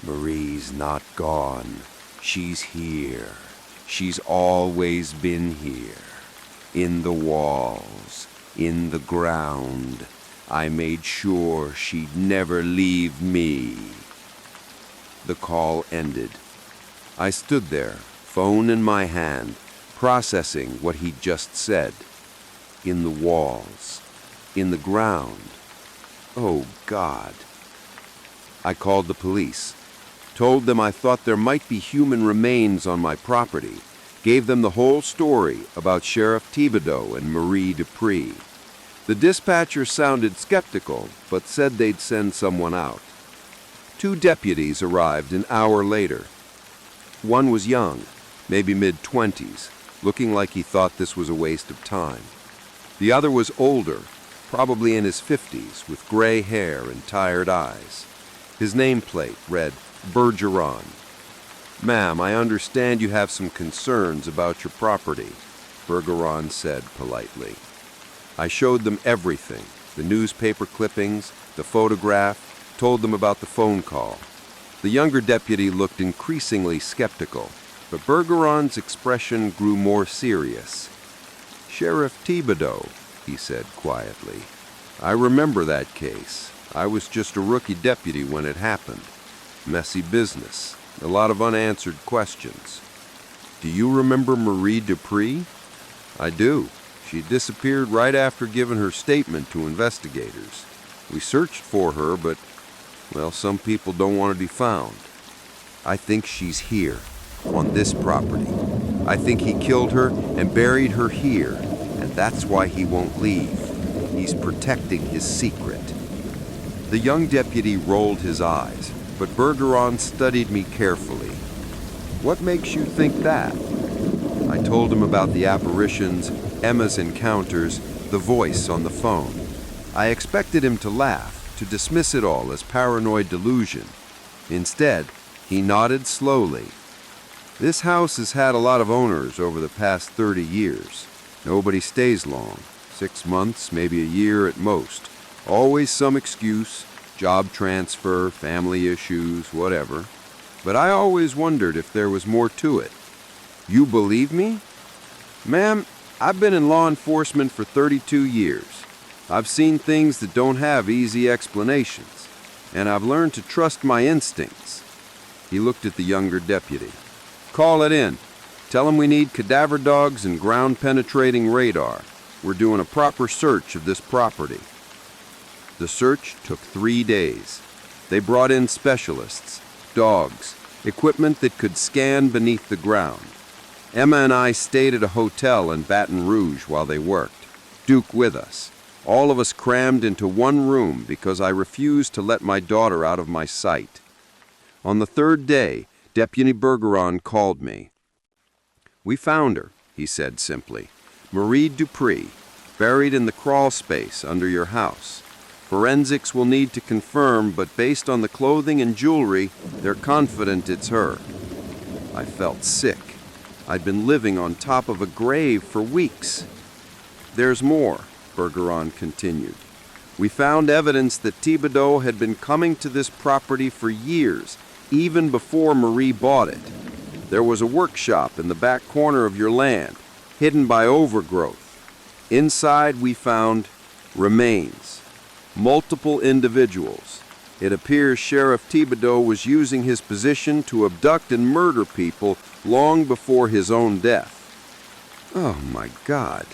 Marie's not gone. She's here. She's always been here. In the walls, in the ground. I made sure she'd never leave me. The call ended. I stood there, phone in my hand, processing what he'd just said. In the walls, in the ground. Oh, God. I called the police, told them I thought there might be human remains on my property, gave them the whole story about Sheriff Thibodeau and Marie Dupree. The dispatcher sounded skeptical, but said they'd send someone out. 2 deputies arrived an hour later. One was young, maybe mid-20s, looking like he thought this was a waste of time. The other was older, probably in his 50s, with gray hair and tired eyes. His nameplate read, Bergeron. Ma'am, I understand you have some concerns about your property, Bergeron said politely. I showed them everything, the newspaper clippings, the photograph, told them about the phone call. The younger deputy looked increasingly skeptical, but Bergeron's expression grew more serious. Sheriff Thibodeau, he said quietly. I remember that case. I was just a rookie deputy when it happened. Messy business. A lot of unanswered questions. Do you remember Marie Dupree? I do. She disappeared right after giving her statement to investigators. We searched for her, but, well, some people don't want to be found. I think she's here, on this property. I think he killed her and buried her here, and that's why he won't leave. He's protecting his secret. The young deputy rolled his eyes, but Bergeron studied me carefully. What makes you think that? I told him about the apparitions, Emma's encounters, the voice on the phone. I expected him to laugh, to dismiss it all as paranoid delusion. Instead, he nodded slowly. This house has had a lot of owners over the past 30 years. Nobody stays long. 6 months, maybe a year at most. Always some excuse, job transfer, family issues, whatever. But I always wondered if there was more to it. You believe me? Ma'am, I've been in law enforcement for 32 years. I've seen things that don't have easy explanations, and I've learned to trust my instincts. He looked at the younger deputy. Call it in. Tell him we need cadaver dogs and ground-penetrating radar. We're doing a proper search of this property. The search took 3 days. They brought in specialists, dogs, equipment that could scan beneath the ground. Emma and I stayed at a hotel in Baton Rouge while they worked. Duke with us. All of us crammed into one room because I refused to let my daughter out of my sight. On the 3rd day, Deputy Bergeron called me. We found her, he said simply. Marie Dupree, buried in the crawl space under your house. Forensics will need to confirm, but based on the clothing and jewelry, they're confident it's her. I felt sick. I'd been living on top of a grave for weeks. There's more, Bergeron continued. We found evidence that Thibodeau had been coming to this property for years, even before Marie bought it. There was a workshop in the back corner of your land, hidden by overgrowth. Inside we found remains. Multiple individuals. It appears Sheriff Thibodeau was using his position to abduct and murder people long before his own death. Oh my God.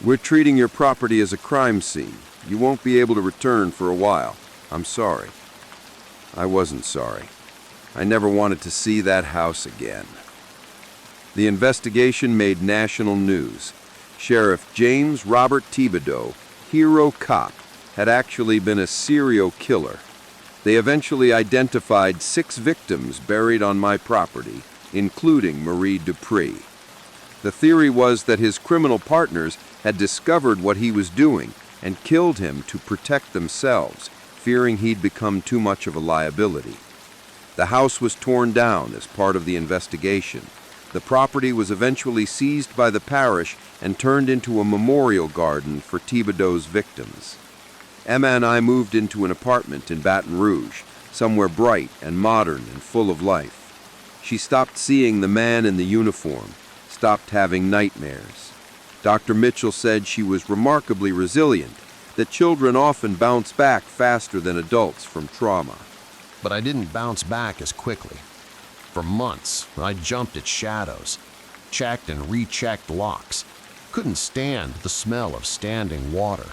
We're treating your property as a crime scene. You won't be able to return for a while. I'm sorry. I wasn't sorry. I never wanted to see that house again. The investigation made national news. Sheriff James Robert Thibodeau, hero cop, had actually been a serial killer. They eventually identified 6 victims buried on my property, including Marie Dupree. The theory was that his criminal partners had discovered what he was doing and killed him to protect themselves, fearing he'd become too much of a liability. The house was torn down as part of the investigation. The property was eventually seized by the parish and turned into a memorial garden for Thibodeau's victims. Emma and I moved into an apartment in Baton Rouge, somewhere bright and modern and full of life. She stopped seeing the man in the uniform, stopped having nightmares. Dr. Mitchell said she was remarkably resilient, that children often bounce back faster than adults from trauma. But I didn't bounce back as quickly. For months, I jumped at shadows, checked and rechecked locks, couldn't stand the smell of standing water.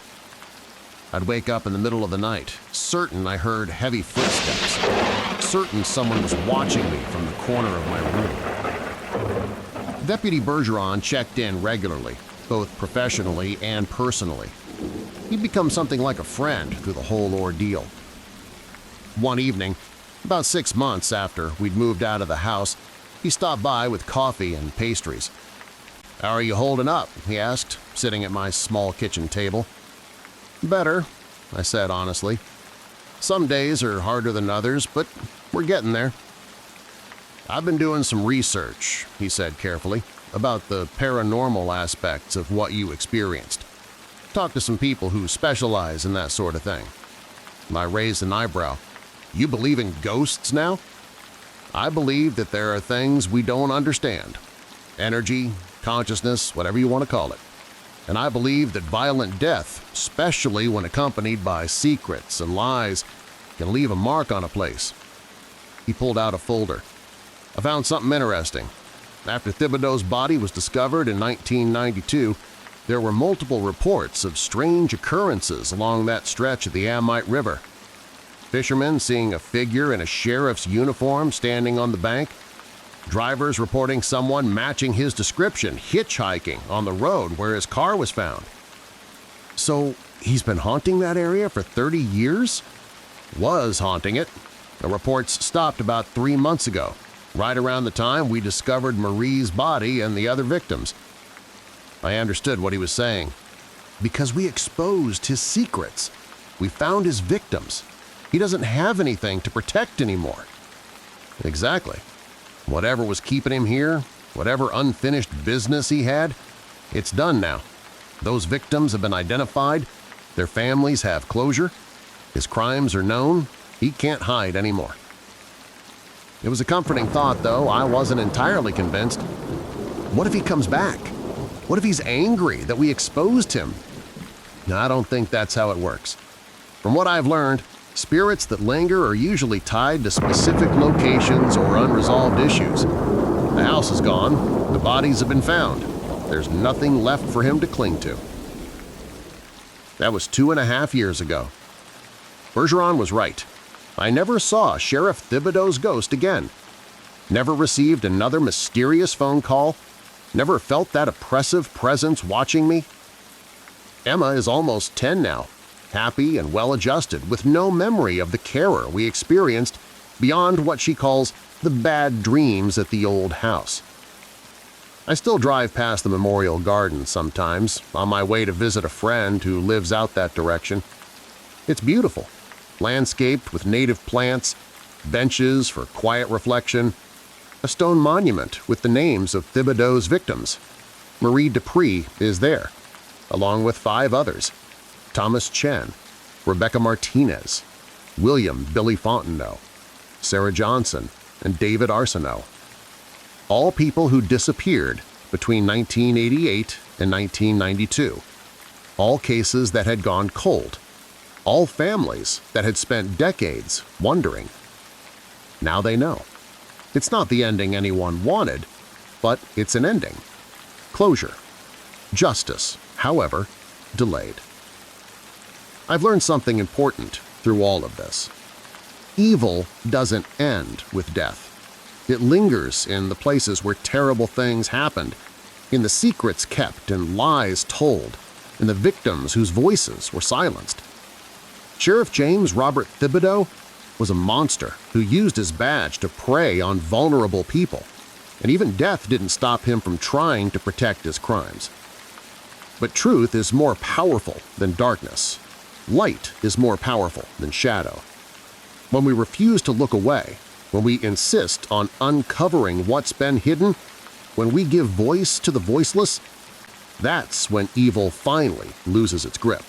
I'd wake up in the middle of the night, certain I heard heavy footsteps, certain someone was watching me from the corner of my room. Deputy Bergeron checked in regularly, both professionally and personally. He'd become something like a friend through the whole ordeal. One evening, about 6 months after we'd moved out of the house, he stopped by with coffee and pastries. "How are you holding up?" he asked, sitting at my small kitchen table. "Better," I said honestly. "Some days are harder than others, but we're getting there." "I've been doing some research," he said carefully, "about the paranormal aspects of what you experienced. Talked to some people who specialize in that sort of thing." I raised an eyebrow. "You believe in ghosts now?" "I believe that there are things we don't understand. Energy, consciousness, whatever you want to call it. And I believe that violent death, especially when accompanied by secrets and lies, can leave a mark on a place." He pulled out a folder. "I found something interesting. After Thibodeau's body was discovered in 1992, there were multiple reports of strange occurrences along that stretch of the Amite River. Fishermen seeing a figure in a sheriff's uniform standing on the bank, drivers reporting someone matching his description hitchhiking on the road where his car was found." "So he's been haunting that area for 30 years? "Was haunting it. The reports stopped about 3 months ago, right around the time we discovered Marie's body and the other victims." I understood what he was saying. "Because we exposed his secrets. We found his victims. He doesn't have anything to protect anymore." "Exactly. Whatever was keeping him here, whatever unfinished business he had, it's done now. Those victims have been identified, their families have closure, his crimes are known, he can't hide anymore." It was a comforting thought, though I wasn't entirely convinced. What if he comes back? What if he's angry that we exposed him? I don't think that's how it works. From what I've learned, spirits that linger are usually tied to specific locations or unresolved issues. The house is gone, the bodies have been found. There's nothing left for him to cling to. That was 2.5 years ago. Bergeron was right. I never saw Sheriff Thibodeau's ghost again. Never received another mysterious phone call. Never felt that oppressive presence watching me. Emma is almost 10 now, happy and well-adjusted, with no memory of the terror we experienced beyond what she calls the bad dreams at the old house. I still drive past the memorial garden sometimes, on my way to visit a friend who lives out that direction. It's beautiful, landscaped with native plants, benches for quiet reflection, a stone monument with the names of Thibodeau's victims. Marie Dupree is there, along with 5 others: Thomas Chen, Rebecca Martinez, William Billy Fontenot, Sarah Johnson, and David Arsenault. All people who disappeared between 1988 and 1992. All cases that had gone cold. All families that had spent decades wondering. Now they know. It's not the ending anyone wanted, but it's an ending. Closure. Justice however, delayed. I've learned something important through all of this. Evil doesn't end with death. It lingers in the places where terrible things happened, in the secrets kept and lies told, in the victims whose voices were silenced. Sheriff James Robert Thibodeau was a monster who used his badge to prey on vulnerable people, and even death didn't stop him from trying to protect his crimes. But truth is more powerful than darkness. Light is more powerful than shadow. When we refuse to look away, when we insist on uncovering what's been hidden, when we give voice to the voiceless, that's when evil finally loses its grip.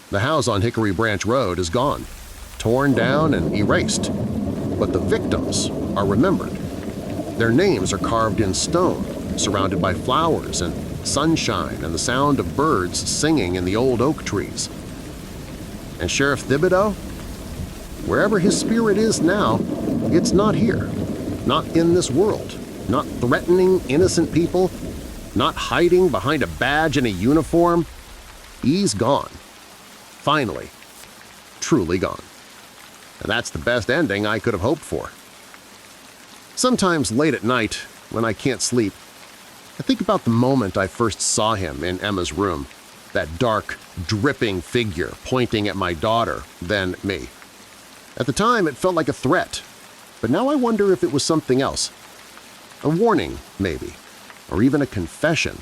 The house on Hickory Branch Road is gone, torn down and erased, but the victims are remembered. Their names are carved in stone, surrounded by flowers and sunshine and the sound of birds singing in the old oak trees. And Sheriff Thibodeau? Wherever his spirit is now, it's not here, not in this world, not threatening innocent people, not hiding behind a badge and a uniform. He's gone. Finally, truly gone. And that's the best ending I could have hoped for. Sometimes late at night, when I can't sleep, I think about the moment I first saw him in Emma's room, that dark, dripping figure pointing at my daughter, then me. At the time, it felt like a threat, but now I wonder if it was something else. A warning, maybe, or even a confession.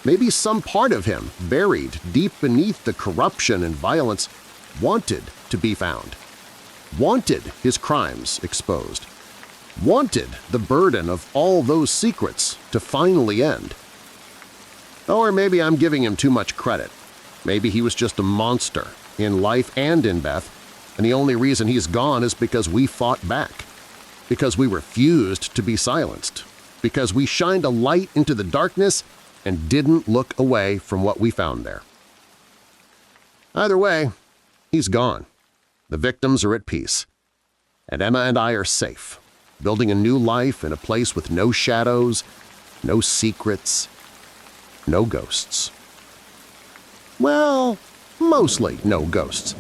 Maybe some part of him, buried deep beneath the corruption and violence, wanted to be found, wanted his crimes exposed, wanted the burden of all those secrets to finally end. Or maybe I'm giving him too much credit. Maybe he was just a monster, in life and in Beth, and the only reason he's gone is because we fought back, because we refused to be silenced, because we shined a light into the darkness and didn't look away from what we found there. Either way, he's gone. The victims are at peace, and Emma and I are safe, building a new life in a place with no shadows, no secrets, no ghosts. Well, mostly no ghosts.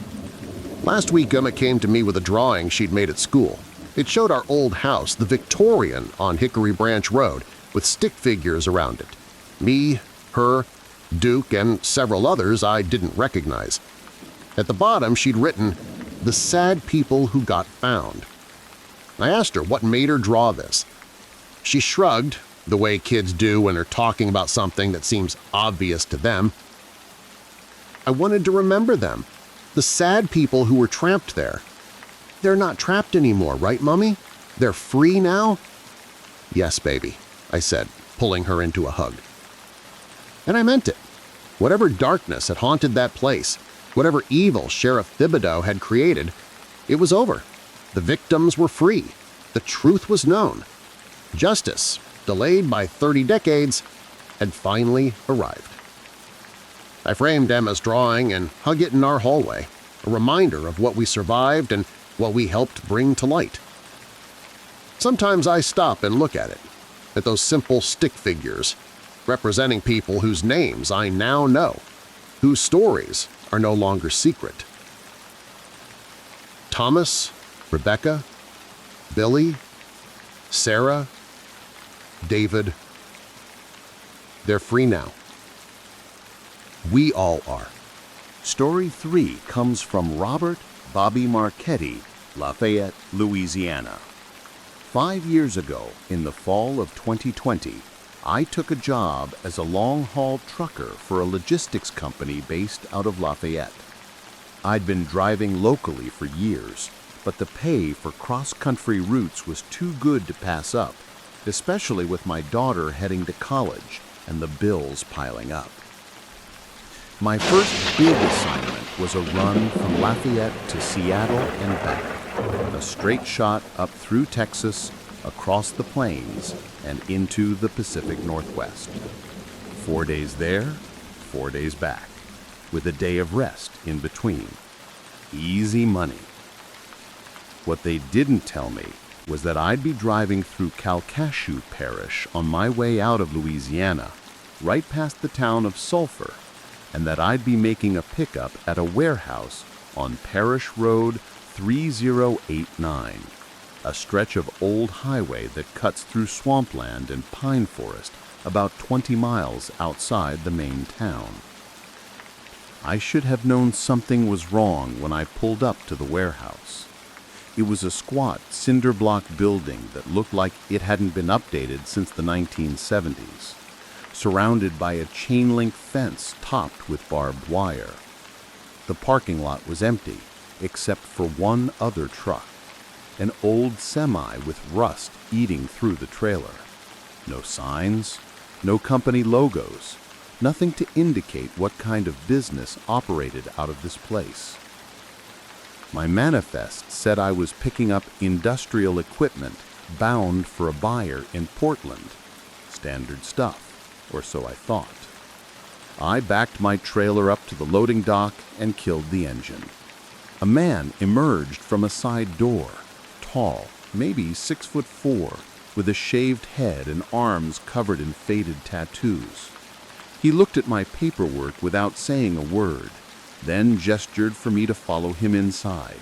Last week, Emma came to me with a drawing she'd made at school. It showed our old house, the Victorian, on Hickory Branch Road, with stick figures around it. Me, her, Duke, and several others I didn't recognize. At the bottom, she'd written, "The sad people who got found." I asked her what made her draw this. She shrugged, the way kids do when they're talking about something that seems obvious to them. I wanted to remember them, the sad people who were trapped there. They're not trapped anymore, right, Mummy? They're free now? Yes, baby, I said, pulling her into a hug. And I meant it. Whatever darkness had haunted that place, whatever evil Sheriff Thibodeau had created, it was over. The victims were free. The truth was known. Justice, delayed by 30 decades, had finally arrived. I framed Emma's drawing and hung it in our hallway, a reminder of what we survived and what we helped bring to light. Sometimes I stop and look at it, at those simple stick figures, representing people whose names I now know, whose stories are no longer secret. Thomas, Rebecca, Billy, Sarah, David. They're free now. We all are. Story 3 comes from Robert Bobby Marchetti, Lafayette, Louisiana. 5 years ago, in the fall of 2020, I took a job as a long-haul trucker for a logistics company based out of Lafayette. I'd been driving locally for years, but the pay for cross-country routes was too good to pass up, especially with my daughter heading to college and the bills piling up. My first big assignment was a run from Lafayette to Seattle and back, a straight shot up through Texas, across the plains, and into the Pacific Northwest. 4 days there, 4 days back, with a day of rest in between. Easy money. What they didn't tell me was that I'd be driving through Calcasieu Parish on my way out of Louisiana, right past the town of Sulphur, and that I'd be making a pickup at a warehouse on Parish Road 3089, a stretch of old highway that cuts through swampland and pine forest about 20 miles outside the main town. I should have known something was wrong when I pulled up to the warehouse. It was a squat, cinder block building that looked like it hadn't been updated since the 1970s, surrounded by a chain-link fence topped with barbed wire. The parking lot was empty, except for one other truck, an old semi with rust eating through the trailer. No signs, no company logos, nothing to indicate what kind of business operated out of this place. My manifest said I was picking up industrial equipment bound for a buyer in Portland. Standard stuff, or so I thought. I backed my trailer up to the loading dock and killed the engine. A man emerged from a side door, tall, maybe 6'4", with a shaved head and arms covered in faded tattoos. He looked at my paperwork without saying a word, then gestured for me to follow him inside.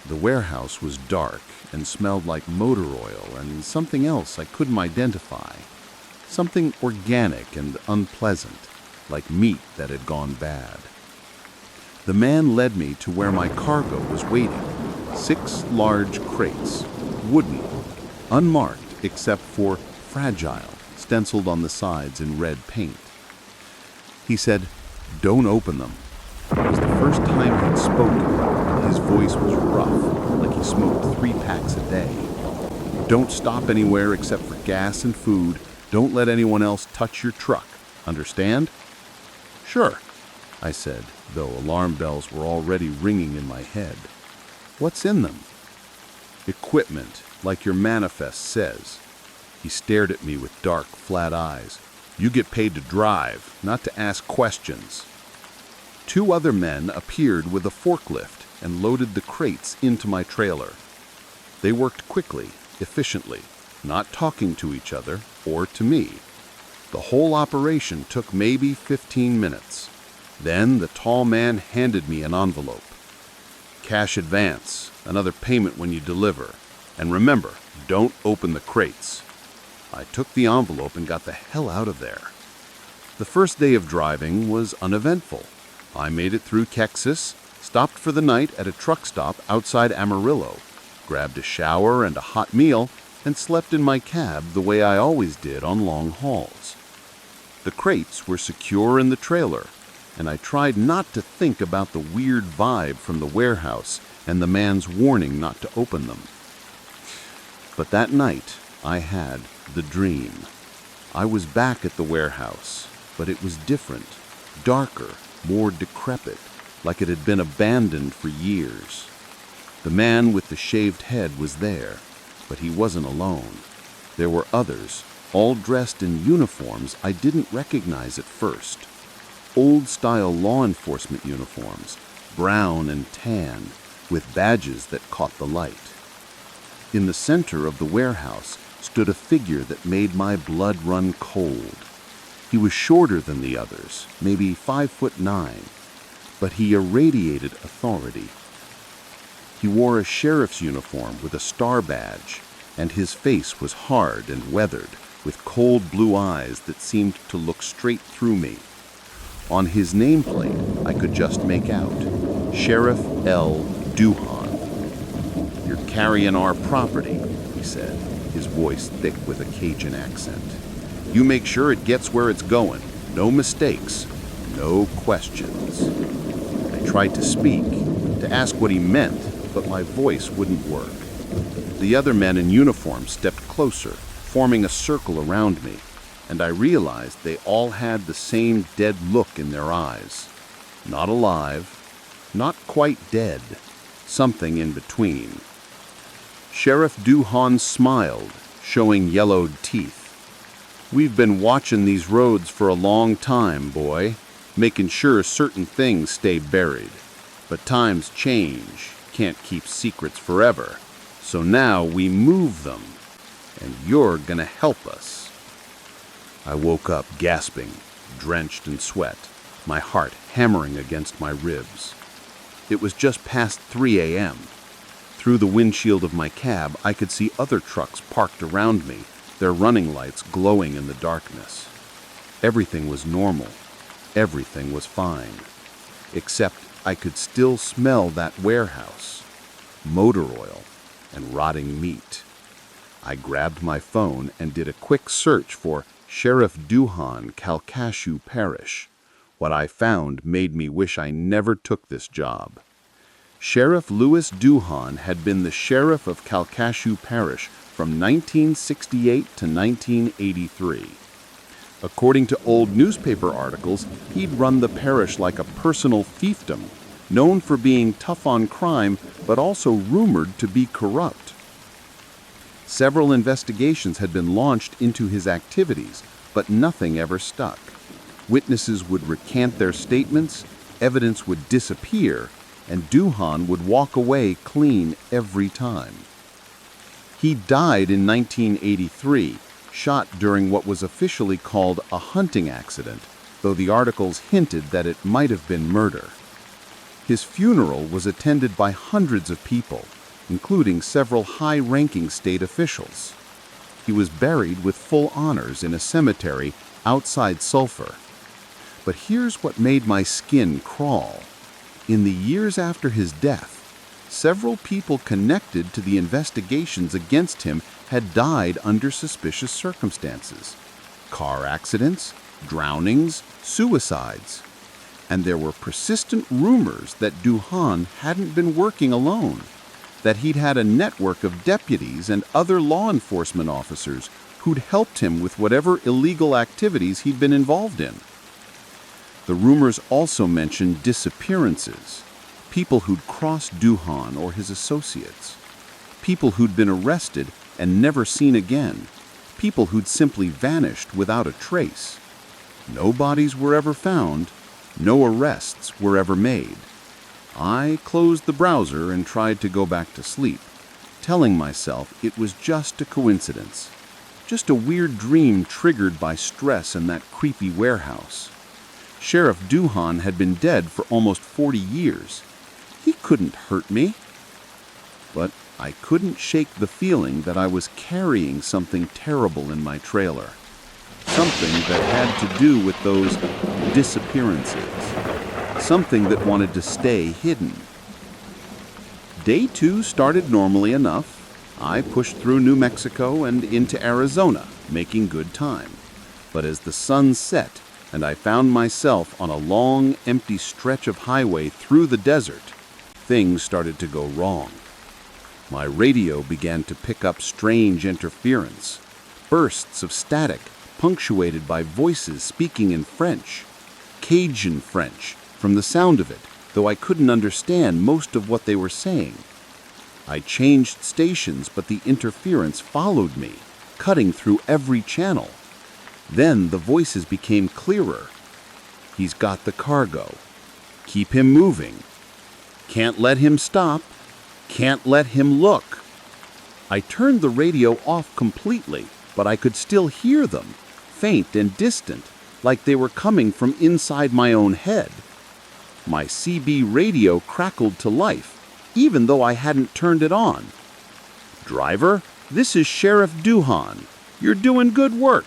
The warehouse was dark and smelled like motor oil and something else I couldn't identify. Something organic and unpleasant, like meat that had gone bad. The man led me to where my cargo was waiting. 6 large crates, wooden, unmarked except for fragile, stenciled on the sides in red paint. He said, "Don't open them." It was the first time he'd spoken, and his voice was rough, like he smoked 3 packs a day. "Don't stop anywhere except for gas and food. Don't let anyone else touch your truck. Understand?" "Sure," I said, though alarm bells were already ringing in my head. "What's in them?" "Equipment, like your manifest says." He stared at me with dark, flat eyes. "You get paid to drive, not to ask questions." 2 other men appeared with a forklift and loaded the crates into my trailer. They worked quickly, efficiently, not talking to each other or to me. The whole operation took maybe 15 minutes. Then the tall man handed me an envelope. "Cash advance, another payment when you deliver. And remember, don't open the crates." I took the envelope and got the hell out of there. The first day of driving was uneventful. I made it through Texas, stopped for the night at a truck stop outside Amarillo, grabbed a shower and a hot meal, and slept in my cab the way I always did on long hauls. The crates were secure in the trailer, and I tried not to think about the weird vibe from the warehouse and the man's warning not to open them. But that night, I had the dream. I was back at the warehouse, but it was different, darker, more decrepit, like it had been abandoned for years. The man with the shaved head was there, but he wasn't alone. There were others, all dressed in uniforms I didn't recognize at first. Old-style law enforcement uniforms, brown and tan, with badges that caught the light. In the center of the warehouse stood a figure that made my blood run cold. He was shorter than the others, maybe 5'9", but he irradiated authority. He wore a sheriff's uniform with a star badge, and his face was hard and weathered, with cold blue eyes that seemed to look straight through me. On his nameplate, I could just make out, Sheriff L. Duhan. "You're carrying our property," he said, his voice thick with a Cajun accent. "You make sure it gets where it's going. No mistakes, no questions." I tried to speak, to ask what he meant, but my voice wouldn't work. The other men in uniform stepped closer, forming a circle around me, and I realized they all had the same dead look in their eyes. Not alive, not quite dead, something in between. Sheriff Duhan smiled, showing yellowed teeth. "We've been watching these roads for a long time, boy, making sure certain things stay buried. But times change, can't keep secrets forever. So now we move them, and you're gonna help us." I woke up gasping, drenched in sweat, my heart hammering against my ribs. It was just past 3 a.m. Through the windshield of my cab, I could see other trucks parked around me, their running lights glowing in the darkness. Everything was normal. Everything was fine. Except I could still smell that warehouse, motor oil, and rotting meat. I grabbed my phone and did a quick search for Sheriff Duhan, Calcasieu Parish. What I found made me wish I never took this job. Sheriff Louis Duhan had been the sheriff of Calcasieu Parish from 1968 to 1983. According to old newspaper articles, he'd run the parish like a personal fiefdom, known for being tough on crime, but also rumored to be corrupt. Several investigations had been launched into his activities, but nothing ever stuck. Witnesses would recant their statements, evidence would disappear, and Duhan would walk away clean every time. He died in 1983, shot during what was officially called a hunting accident, though the articles hinted that it might have been murder. His funeral was attended by hundreds of people, including several high-ranking state officials. He was buried with full honors in a cemetery outside Sulphur. But here's what made my skin crawl. In the years after his death, several people connected to the investigations against him had died under suspicious circumstances. Car accidents, drownings, suicides. And there were persistent rumors that Duhan hadn't been working alone, that he'd had a network of deputies and other law enforcement officers who'd helped him with whatever illegal activities he'd been involved in. The rumors also mentioned disappearances, people who'd crossed Duhan or his associates, people who'd been arrested and never seen again, people who'd simply vanished without a trace. No bodies were ever found, no arrests were ever made. I closed the browser and tried to go back to sleep, telling myself it was just a coincidence, just a weird dream triggered by stress in that creepy warehouse. Sheriff Duhan had been dead for almost 40 years. He couldn't hurt me. But I couldn't shake the feeling that I was carrying something terrible in my trailer. Something that had to do with those disappearances. Something that wanted to stay hidden. Day 2 started normally enough. I pushed through New Mexico and into Arizona, making good time. But as the sun set and I found myself on a long, empty stretch of highway through the desert, things started to go wrong. My radio began to pick up strange interference, bursts of static punctuated by voices speaking in French, Cajun French, from the sound of it, though I couldn't understand most of what they were saying. I changed stations, but the interference followed me, cutting through every channel. Then the voices became clearer. He's got the cargo. Keep him moving. Can't let him stop. Can't let him look. I turned the radio off completely, but I could still hear them, faint and distant, like they were coming from inside my own head. My CB radio crackled to life, even though I hadn't turned it on. Driver, this is Sheriff Duhan. You're doing good work.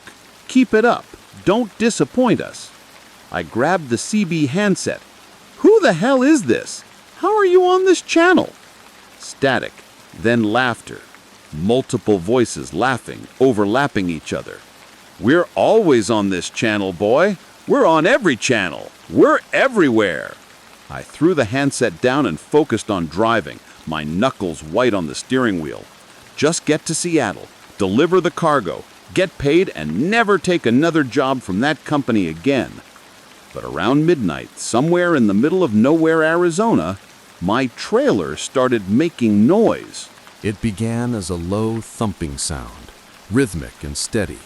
Keep it up. Don't disappoint us. I grabbed the CB handset. Who the hell is this? How are you on this channel? Static, then laughter. Multiple voices laughing, overlapping each other. We're always on this channel, boy. We're on every channel. We're everywhere. I threw the handset down and focused on driving, my knuckles white on the steering wheel. Just get to Seattle, deliver the cargo, get paid, and never take another job from that company again. But around midnight, somewhere in the middle of nowhere, Arizona, my trailer started making noise. It began as a low thumping sound, rhythmic and steady,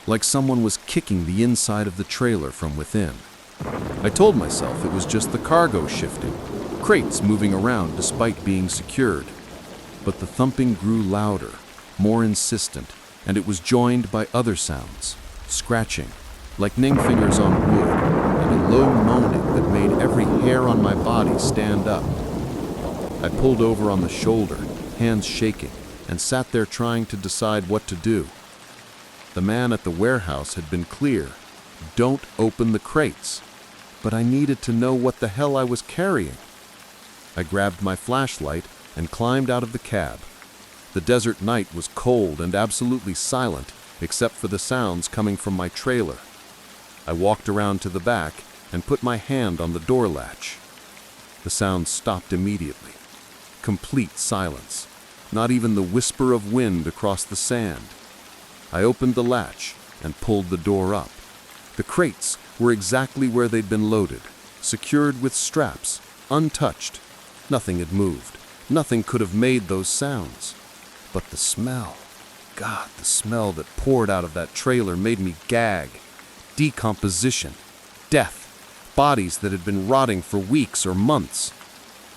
like someone was kicking the inside of the trailer from within. I told myself it was just the cargo shifting, crates moving around despite being secured. But the thumping grew louder, more insistent, and it was joined by other sounds, scratching, lightning fingers on wood, and a low moaning that made every hair on my body stand up. I pulled over on the shoulder, hands shaking, and sat there trying to decide what to do. The man at the warehouse had been clear. Don't open the crates. But I needed to know what the hell I was carrying. I grabbed my flashlight and climbed out of the cab. The desert night was cold and absolutely silent, except for the sounds coming from my trailer. I walked around to the back and put my hand on the door latch. The sounds stopped immediately. Complete silence. Not even the whisper of wind across the sand. I opened the latch and pulled the door up. The crates were exactly where they'd been loaded, secured with straps, untouched. Nothing had moved. Nothing could have made those sounds. But the smell, God, the smell that poured out of that trailer made me gag. Decomposition, death, bodies that had been rotting for weeks or months.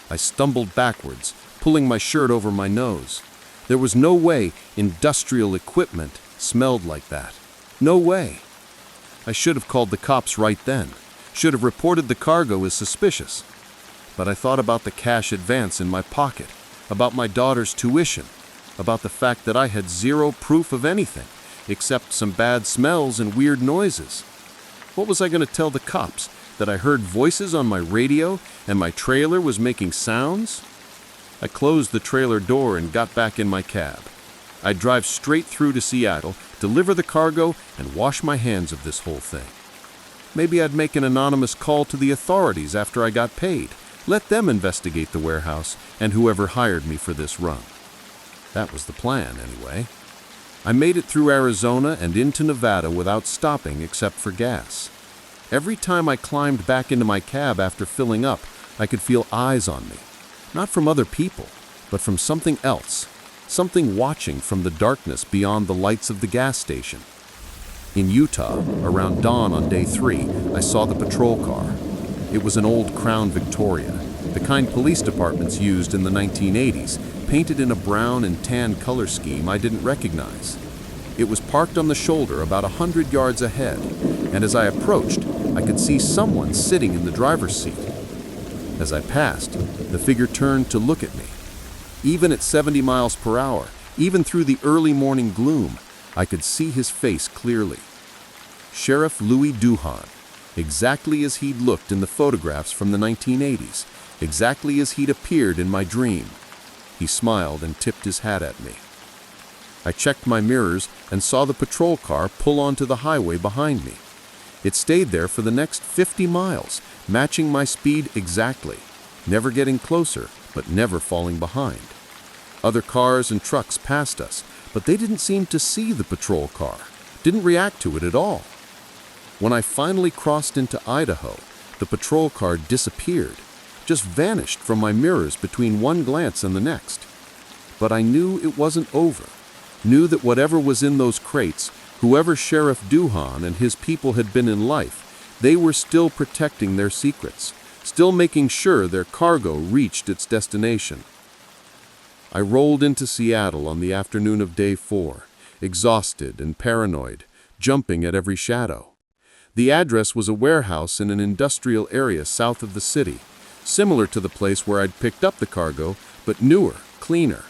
I stumbled backwards, pulling my shirt over my nose. There was no way industrial equipment smelled like that. No way. I should have called the cops right then. Should have reported the cargo as suspicious. But I thought about the cash advance in my pocket, about my daughter's tuition, about the fact that I had zero proof of anything, except some bad smells and weird noises. What was I going to tell the cops? That I heard voices on my radio and my trailer was making sounds? I closed the trailer door and got back in my cab. I'd drive straight through to Seattle, deliver the cargo, and wash my hands of this whole thing. Maybe I'd make an anonymous call to the authorities after I got paid. Let them investigate the warehouse and whoever hired me for this run. That was the plan, anyway. I made it through Arizona and into Nevada without stopping except for gas. Every time I climbed back into my cab after filling up, I could feel eyes on me. Not from other people, but from something else. Something watching from the darkness beyond the lights of the gas station. In Utah, around dawn on day 3, I saw the patrol car. It was an old Crown Victoria, the kind police departments used in the 1980s, painted in a brown and tan color scheme I didn't recognize. It was parked on the shoulder about 100 yards ahead, and as I approached, I could see someone sitting in the driver's seat. As I passed, the figure turned to look at me. Even at 70 miles per hour, even through the early morning gloom, I could see his face clearly. Sheriff Louis Duhan, exactly as he'd looked in the photographs from the 1980s, exactly as he'd appeared in my dream. He smiled and tipped his hat at me. I checked my mirrors and saw the patrol car pull onto the highway behind me. It stayed there for the next 50 miles, matching my speed exactly, never getting closer, but never falling behind. Other cars and trucks passed us, but they didn't seem to see the patrol car, didn't react to it at all. When I finally crossed into Idaho, the patrol car disappeared, just vanished from my mirrors between one glance and the next. But I knew it wasn't over, knew that whatever was in those crates, whoever Sheriff Duhan and his people had been in life, they were still protecting their secrets, still making sure their cargo reached its destination. I rolled into Seattle on the afternoon of day 4, exhausted and paranoid, jumping at every shadow. The address was a warehouse in an industrial area south of the city, similar to the place where I'd picked up the cargo, but newer, cleaner.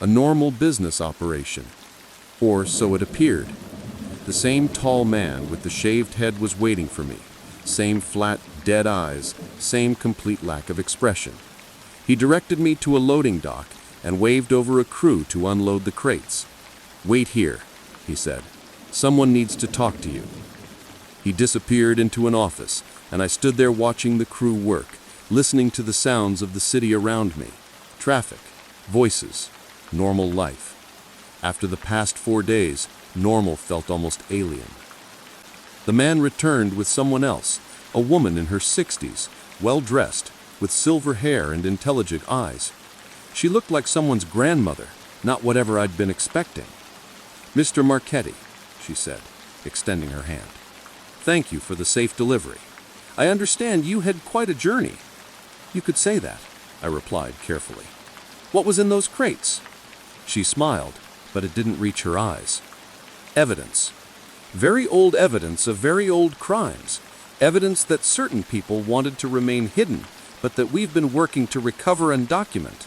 A normal business operation. Or so it appeared. The same tall man with the shaved head was waiting for me. Same flat, dead eyes, same complete lack of expression. He directed me to a loading dock and waved over a crew to unload the crates. "Wait here," he said. "Someone needs to talk to you." He disappeared into an office, and I stood there watching the crew work, listening to the sounds of the city around me. Traffic, voices, normal life. After the past 4 days, normal felt almost alien. The man returned with someone else, a woman in her 60s, well-dressed, with silver hair and intelligent eyes. She looked like someone's grandmother, not whatever I'd been expecting. "Mr. Marchetti," she said, extending her hand. "Thank you for the safe delivery. I understand you had quite a journey." "You could say that," I replied carefully. "What was in those crates?" She smiled, but it didn't reach her eyes. "Evidence. Very old evidence of very old crimes. Evidence that certain people wanted to remain hidden, but that we've been working to recover and document.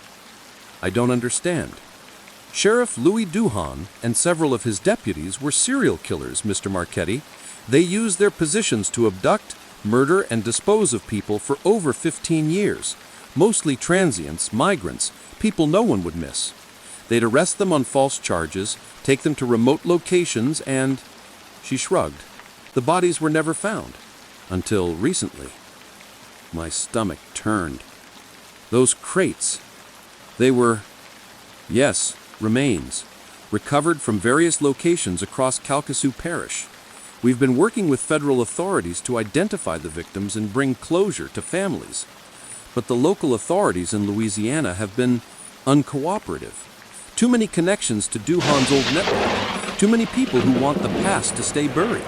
I don't understand. Sheriff Louis Duhan and several of his deputies were serial killers, Mr. Marchetti. They used their positions to abduct, murder, and dispose of people for over 15 years. Mostly transients, migrants, people no one would miss. They'd arrest them on false charges, take them to remote locations, and... She shrugged. The bodies were never found. Until recently. My stomach turned. Those crates. They were... Yes, remains. Recovered from various locations across Calcasieu Parish. We've been working with federal authorities to identify the victims and bring closure to families. But the local authorities in Louisiana have been uncooperative. Too many connections to Duhan's old network. Too many people who want the past to stay buried.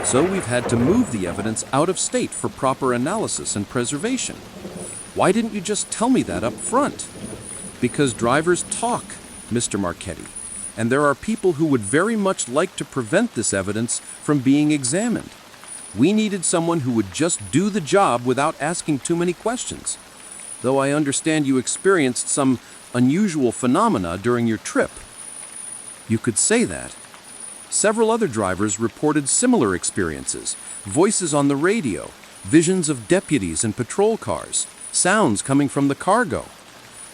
So we've had to move the evidence out of state for proper analysis and preservation. Why didn't you just tell me that up front? Because drivers talk, Mr. Marchetti, and there are people who would very much like to prevent this evidence from being examined. We needed someone who would just do the job without asking too many questions. Though I understand you experienced some unusual phenomena during your trip. You could say that. Several other drivers reported similar experiences, voices on the radio, visions of deputies and patrol cars, sounds coming from the cargo.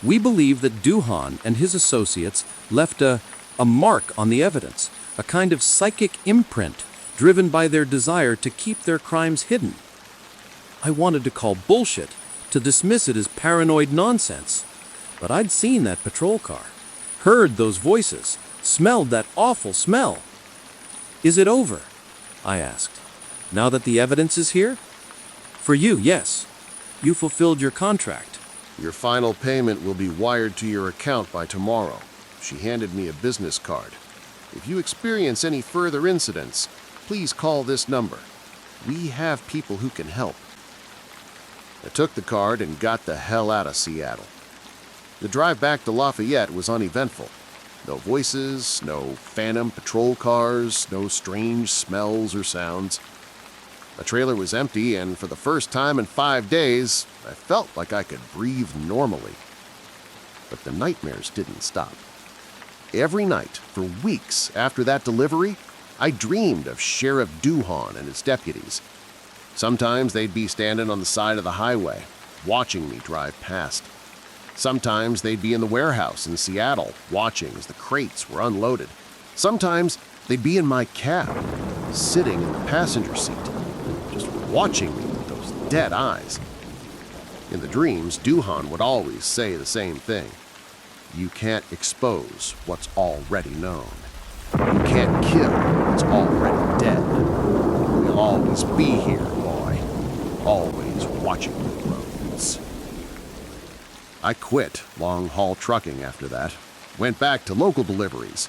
We believe that Duhan and his associates left a mark on the evidence, a kind of psychic imprint driven by their desire to keep their crimes hidden. I wanted to call bullshit, to dismiss it as paranoid nonsense. But I'd seen that patrol car, heard those voices, smelled that awful smell. Is it over? I asked. Now that the evidence is here? For you, yes. You fulfilled your contract. Your final payment will be wired to your account by tomorrow. She handed me a business card. If you experience any further incidents, please call this number. We have people who can help. I took the card and got the hell out of Seattle. The drive back to Lafayette was uneventful. No voices, no phantom patrol cars, no strange smells or sounds. The trailer was empty, and for the first time in 5 days, I felt like I could breathe normally. But the nightmares didn't stop. Every night, for weeks after that delivery, I dreamed of Sheriff Duhan and his deputies. Sometimes they'd be standing on the side of the highway, watching me drive past. Sometimes they'd be in the warehouse in Seattle, watching as the crates were unloaded. Sometimes they'd be in my cab, sitting in the passenger seat, just watching me with those dead eyes. In the dreams, Duhan would always say the same thing. You can't expose what's already known. You can't kill what's already dead. We'll always be here, boy. Always watching the roads. I quit long-haul trucking after that. Went back to local deliveries.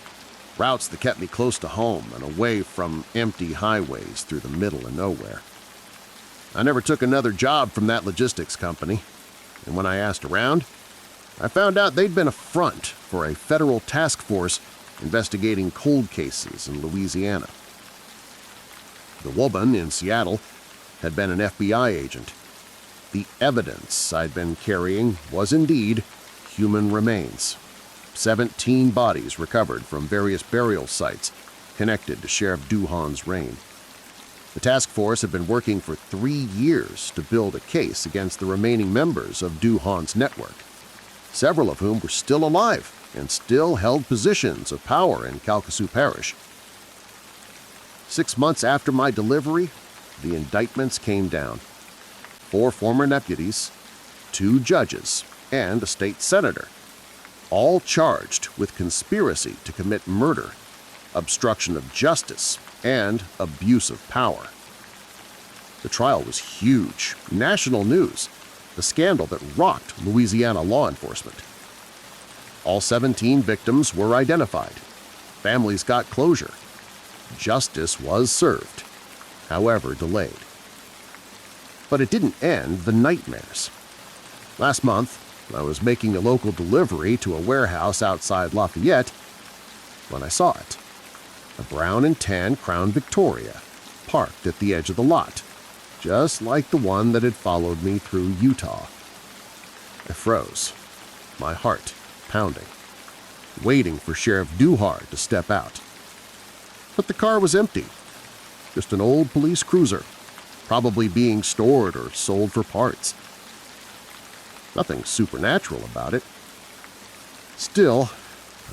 Routes that kept me close to home and away from empty highways through the middle of nowhere. I never took another job from that logistics company. And when I asked around, I found out they'd been a front for a federal task force investigating cold cases in Louisiana. The woman in Seattle had been an FBI agent. The evidence I'd been carrying was indeed human remains. 17 bodies recovered from various burial sites connected to Sheriff Duhan's reign. The task force had been working for 3 years to build a case against the remaining members of Duhan's network, several of whom were still alive and still held positions of power in Calcasieu Parish. 6 months after my delivery, the indictments came down. 4 former deputies, 2 judges, and a state senator, all charged with conspiracy to commit murder, obstruction of justice, and abuse of power. The trial was huge, national news, the scandal that rocked Louisiana law enforcement. All 17 victims were identified. Families got closure. Justice was served, however delayed. But it didn't end the nightmares. Last month, I was making a local delivery to a warehouse outside Lafayette when I saw it. a brown and tan Crown Victoria, parked at the edge of the lot, just like the one that had followed me through Utah. I froze, my heart pounding, waiting for Sheriff Duhar to step out. But the car was empty, just an old police cruiser, probably being stored or sold for parts. Nothing supernatural about it. Still,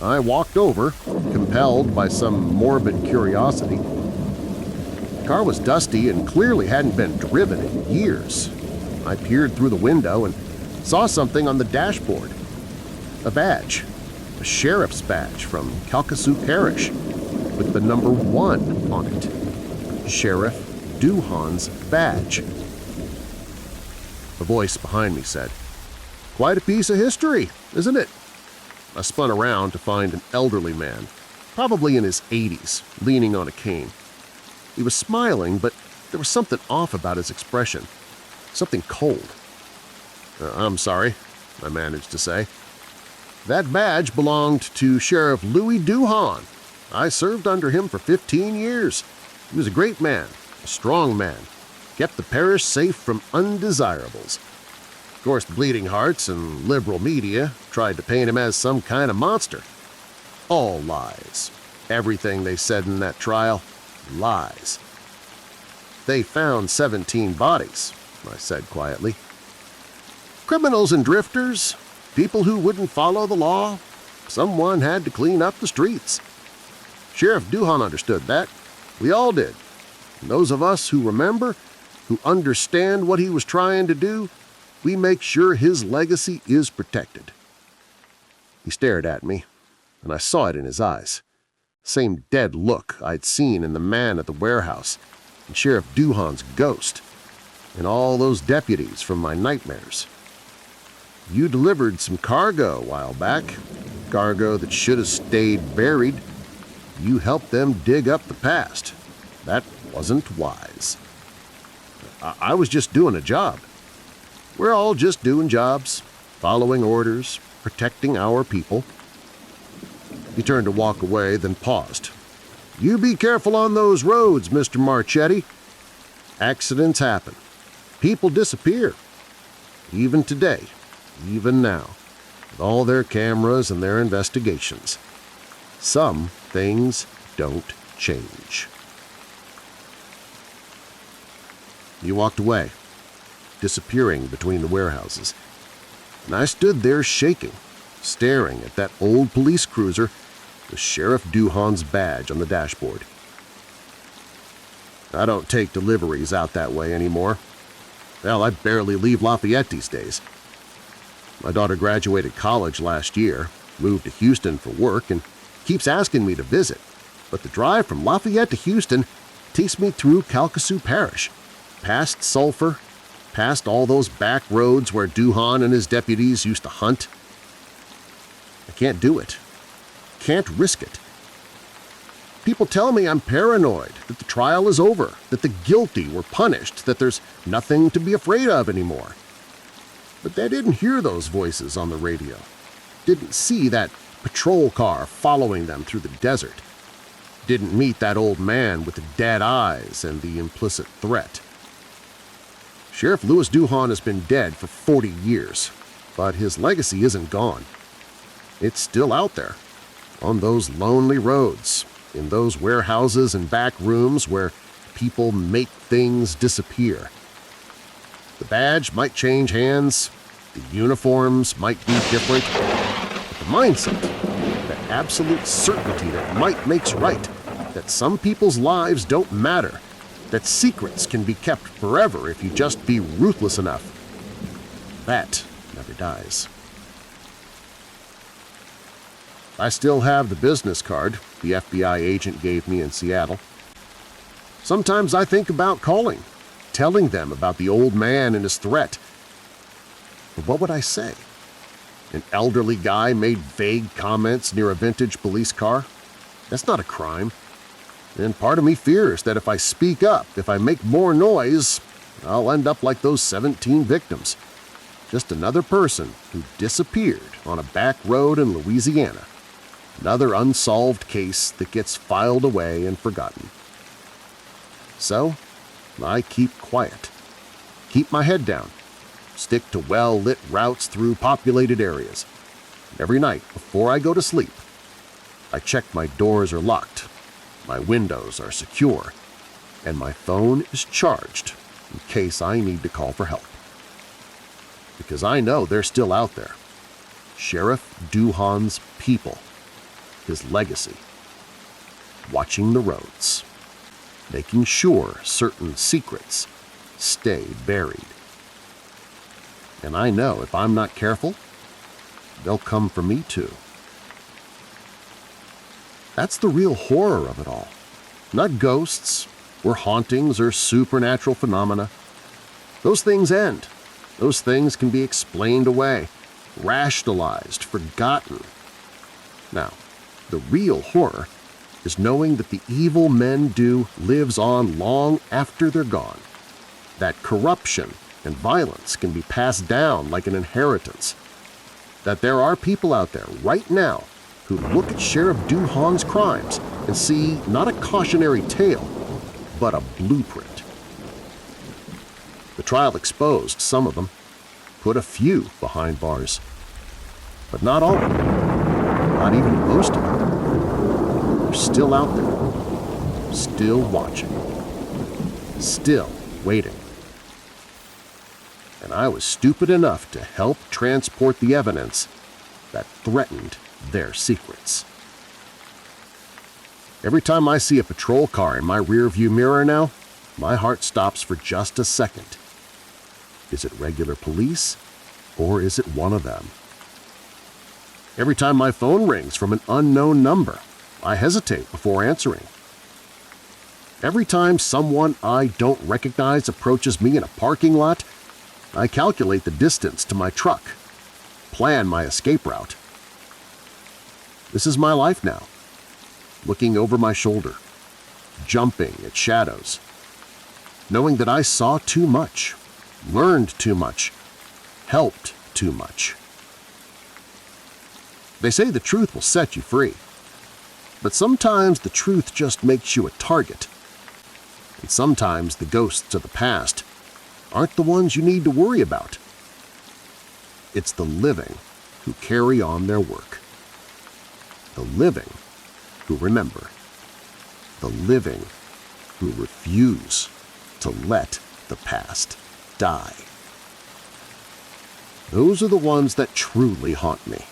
I walked over, compelled by some morbid curiosity. The car was dusty and clearly hadn't been driven in years. I peered through the window and saw something on the dashboard. A badge, a sheriff's badge from Calcasieu Parish, with the number 1 on it. Sheriff Duhan's badge. A voice behind me said, "Quite a piece of history, isn't it?" I spun around to find an elderly man, probably in his 80s, leaning on a cane. He was smiling, but there was something off about his expression, something cold. "I'm sorry," I managed to say. "That badge belonged to Sheriff Louis Duhan. I served under him for 15 years. He was a great man, a strong man, kept the parish safe from undesirables. Of course, the bleeding hearts and liberal media tried to paint him as some kind of monster. All lies. Everything they said in that trial, lies." "They found 17 bodies," I said quietly. "Criminals and drifters, people who wouldn't follow the law. Someone had to clean up the streets. Sheriff Duhan understood that. We all did. And those of us who remember, who understand what he was trying to do, we make sure his legacy is protected." He stared at me, and I saw it in his eyes. Same dead look I'd seen in the man at the warehouse, and Sheriff Duhan's ghost, and all those deputies from my nightmares. "You delivered some cargo a while back, cargo that should have stayed buried. You helped them dig up the past. That wasn't wise." I was just doing a job. We're all just doing jobs, following orders, protecting our people. He turned to walk away, then paused. "You be careful on those roads, Mr. Marchetti. Accidents happen. People disappear. Even today, even now, with all their cameras and their investigations. Some things don't change." He walked away, disappearing between the warehouses, and I stood there shaking, staring at that old police cruiser with Sheriff Duhan's badge on the dashboard. I don't take deliveries out that way anymore. Hell, I barely leave Lafayette these days. My daughter graduated college last year, moved to Houston for work, and keeps asking me to visit, but the drive from Lafayette to Houston takes me through Calcasieu Parish, past Sulphur, past all those back roads where Duhan and his deputies used to hunt. I can't do it. Can't risk it. People tell me I'm paranoid, that the trial is over, that the guilty were punished, that there's nothing to be afraid of anymore. But they didn't hear those voices on the radio, didn't see that patrol car following them through the desert, didn't meet that old man with the dead eyes and the implicit threat. Sheriff Louis Duhan has been dead for 40 years, but his legacy isn't gone. It's still out there, on those lonely roads, in those warehouses and back rooms where people make things disappear. The badge might change hands, the uniforms might be different, but the mindset, that absolute certainty that might makes right, that some people's lives don't matter, that secrets can be kept forever if you just be ruthless enough, that never dies. I still have the business card the FBI agent gave me in Seattle. Sometimes I think about calling, telling them about the old man and his threat. But what would I say? An elderly guy made vague comments near a vintage police car? That's not a crime. And part of me fears that if I speak up, if I make more noise, I'll end up like those 17 victims. Just another person who disappeared on a back road in Louisiana. Another unsolved case that gets filed away and forgotten. So, I keep quiet. Keep my head down. Stick to well-lit routes through populated areas. Every night before I go to sleep, I check my doors are locked, my windows are secure, and my phone is charged in case I need to call for help. Because I know they're still out there. Sheriff Duhan's people, his legacy, watching the roads, making sure certain secrets stay buried. And I know if I'm not careful, they'll come for me too. That's the real horror of it all. Not ghosts, or hauntings, or supernatural phenomena. Those things end. Those things can be explained away, rationalized, forgotten. Now, the real horror is knowing that the evil men do lives on long after they're gone. That corruption and violence can be passed down like an inheritance. That there are people out there right now who look at Sheriff Duhan's crimes and see not a cautionary tale, but a blueprint. The trial exposed some of them, put a few behind bars. But not all of them, not even most of them. They're still out there, still watching, still waiting. And I was stupid enough to help transport the evidence that threatened their secrets. Every time I see a patrol car in my rearview mirror now, my heart stops for just a second. Is it regular police, or is it one of them? Every time my phone rings from an unknown number, I hesitate before answering. Every time someone I don't recognize approaches me in a parking lot, I calculate the distance to my truck, plan my escape route. This is my life now, looking over my shoulder, jumping at shadows, knowing that I saw too much, learned too much, helped too much. They say the truth will set you free, but sometimes the truth just makes you a target. And sometimes the ghosts of the past aren't the ones you need to worry about. It's the living who carry on their work. The living who remember. The living who refuse to let the past die. Those are the ones that truly haunt me.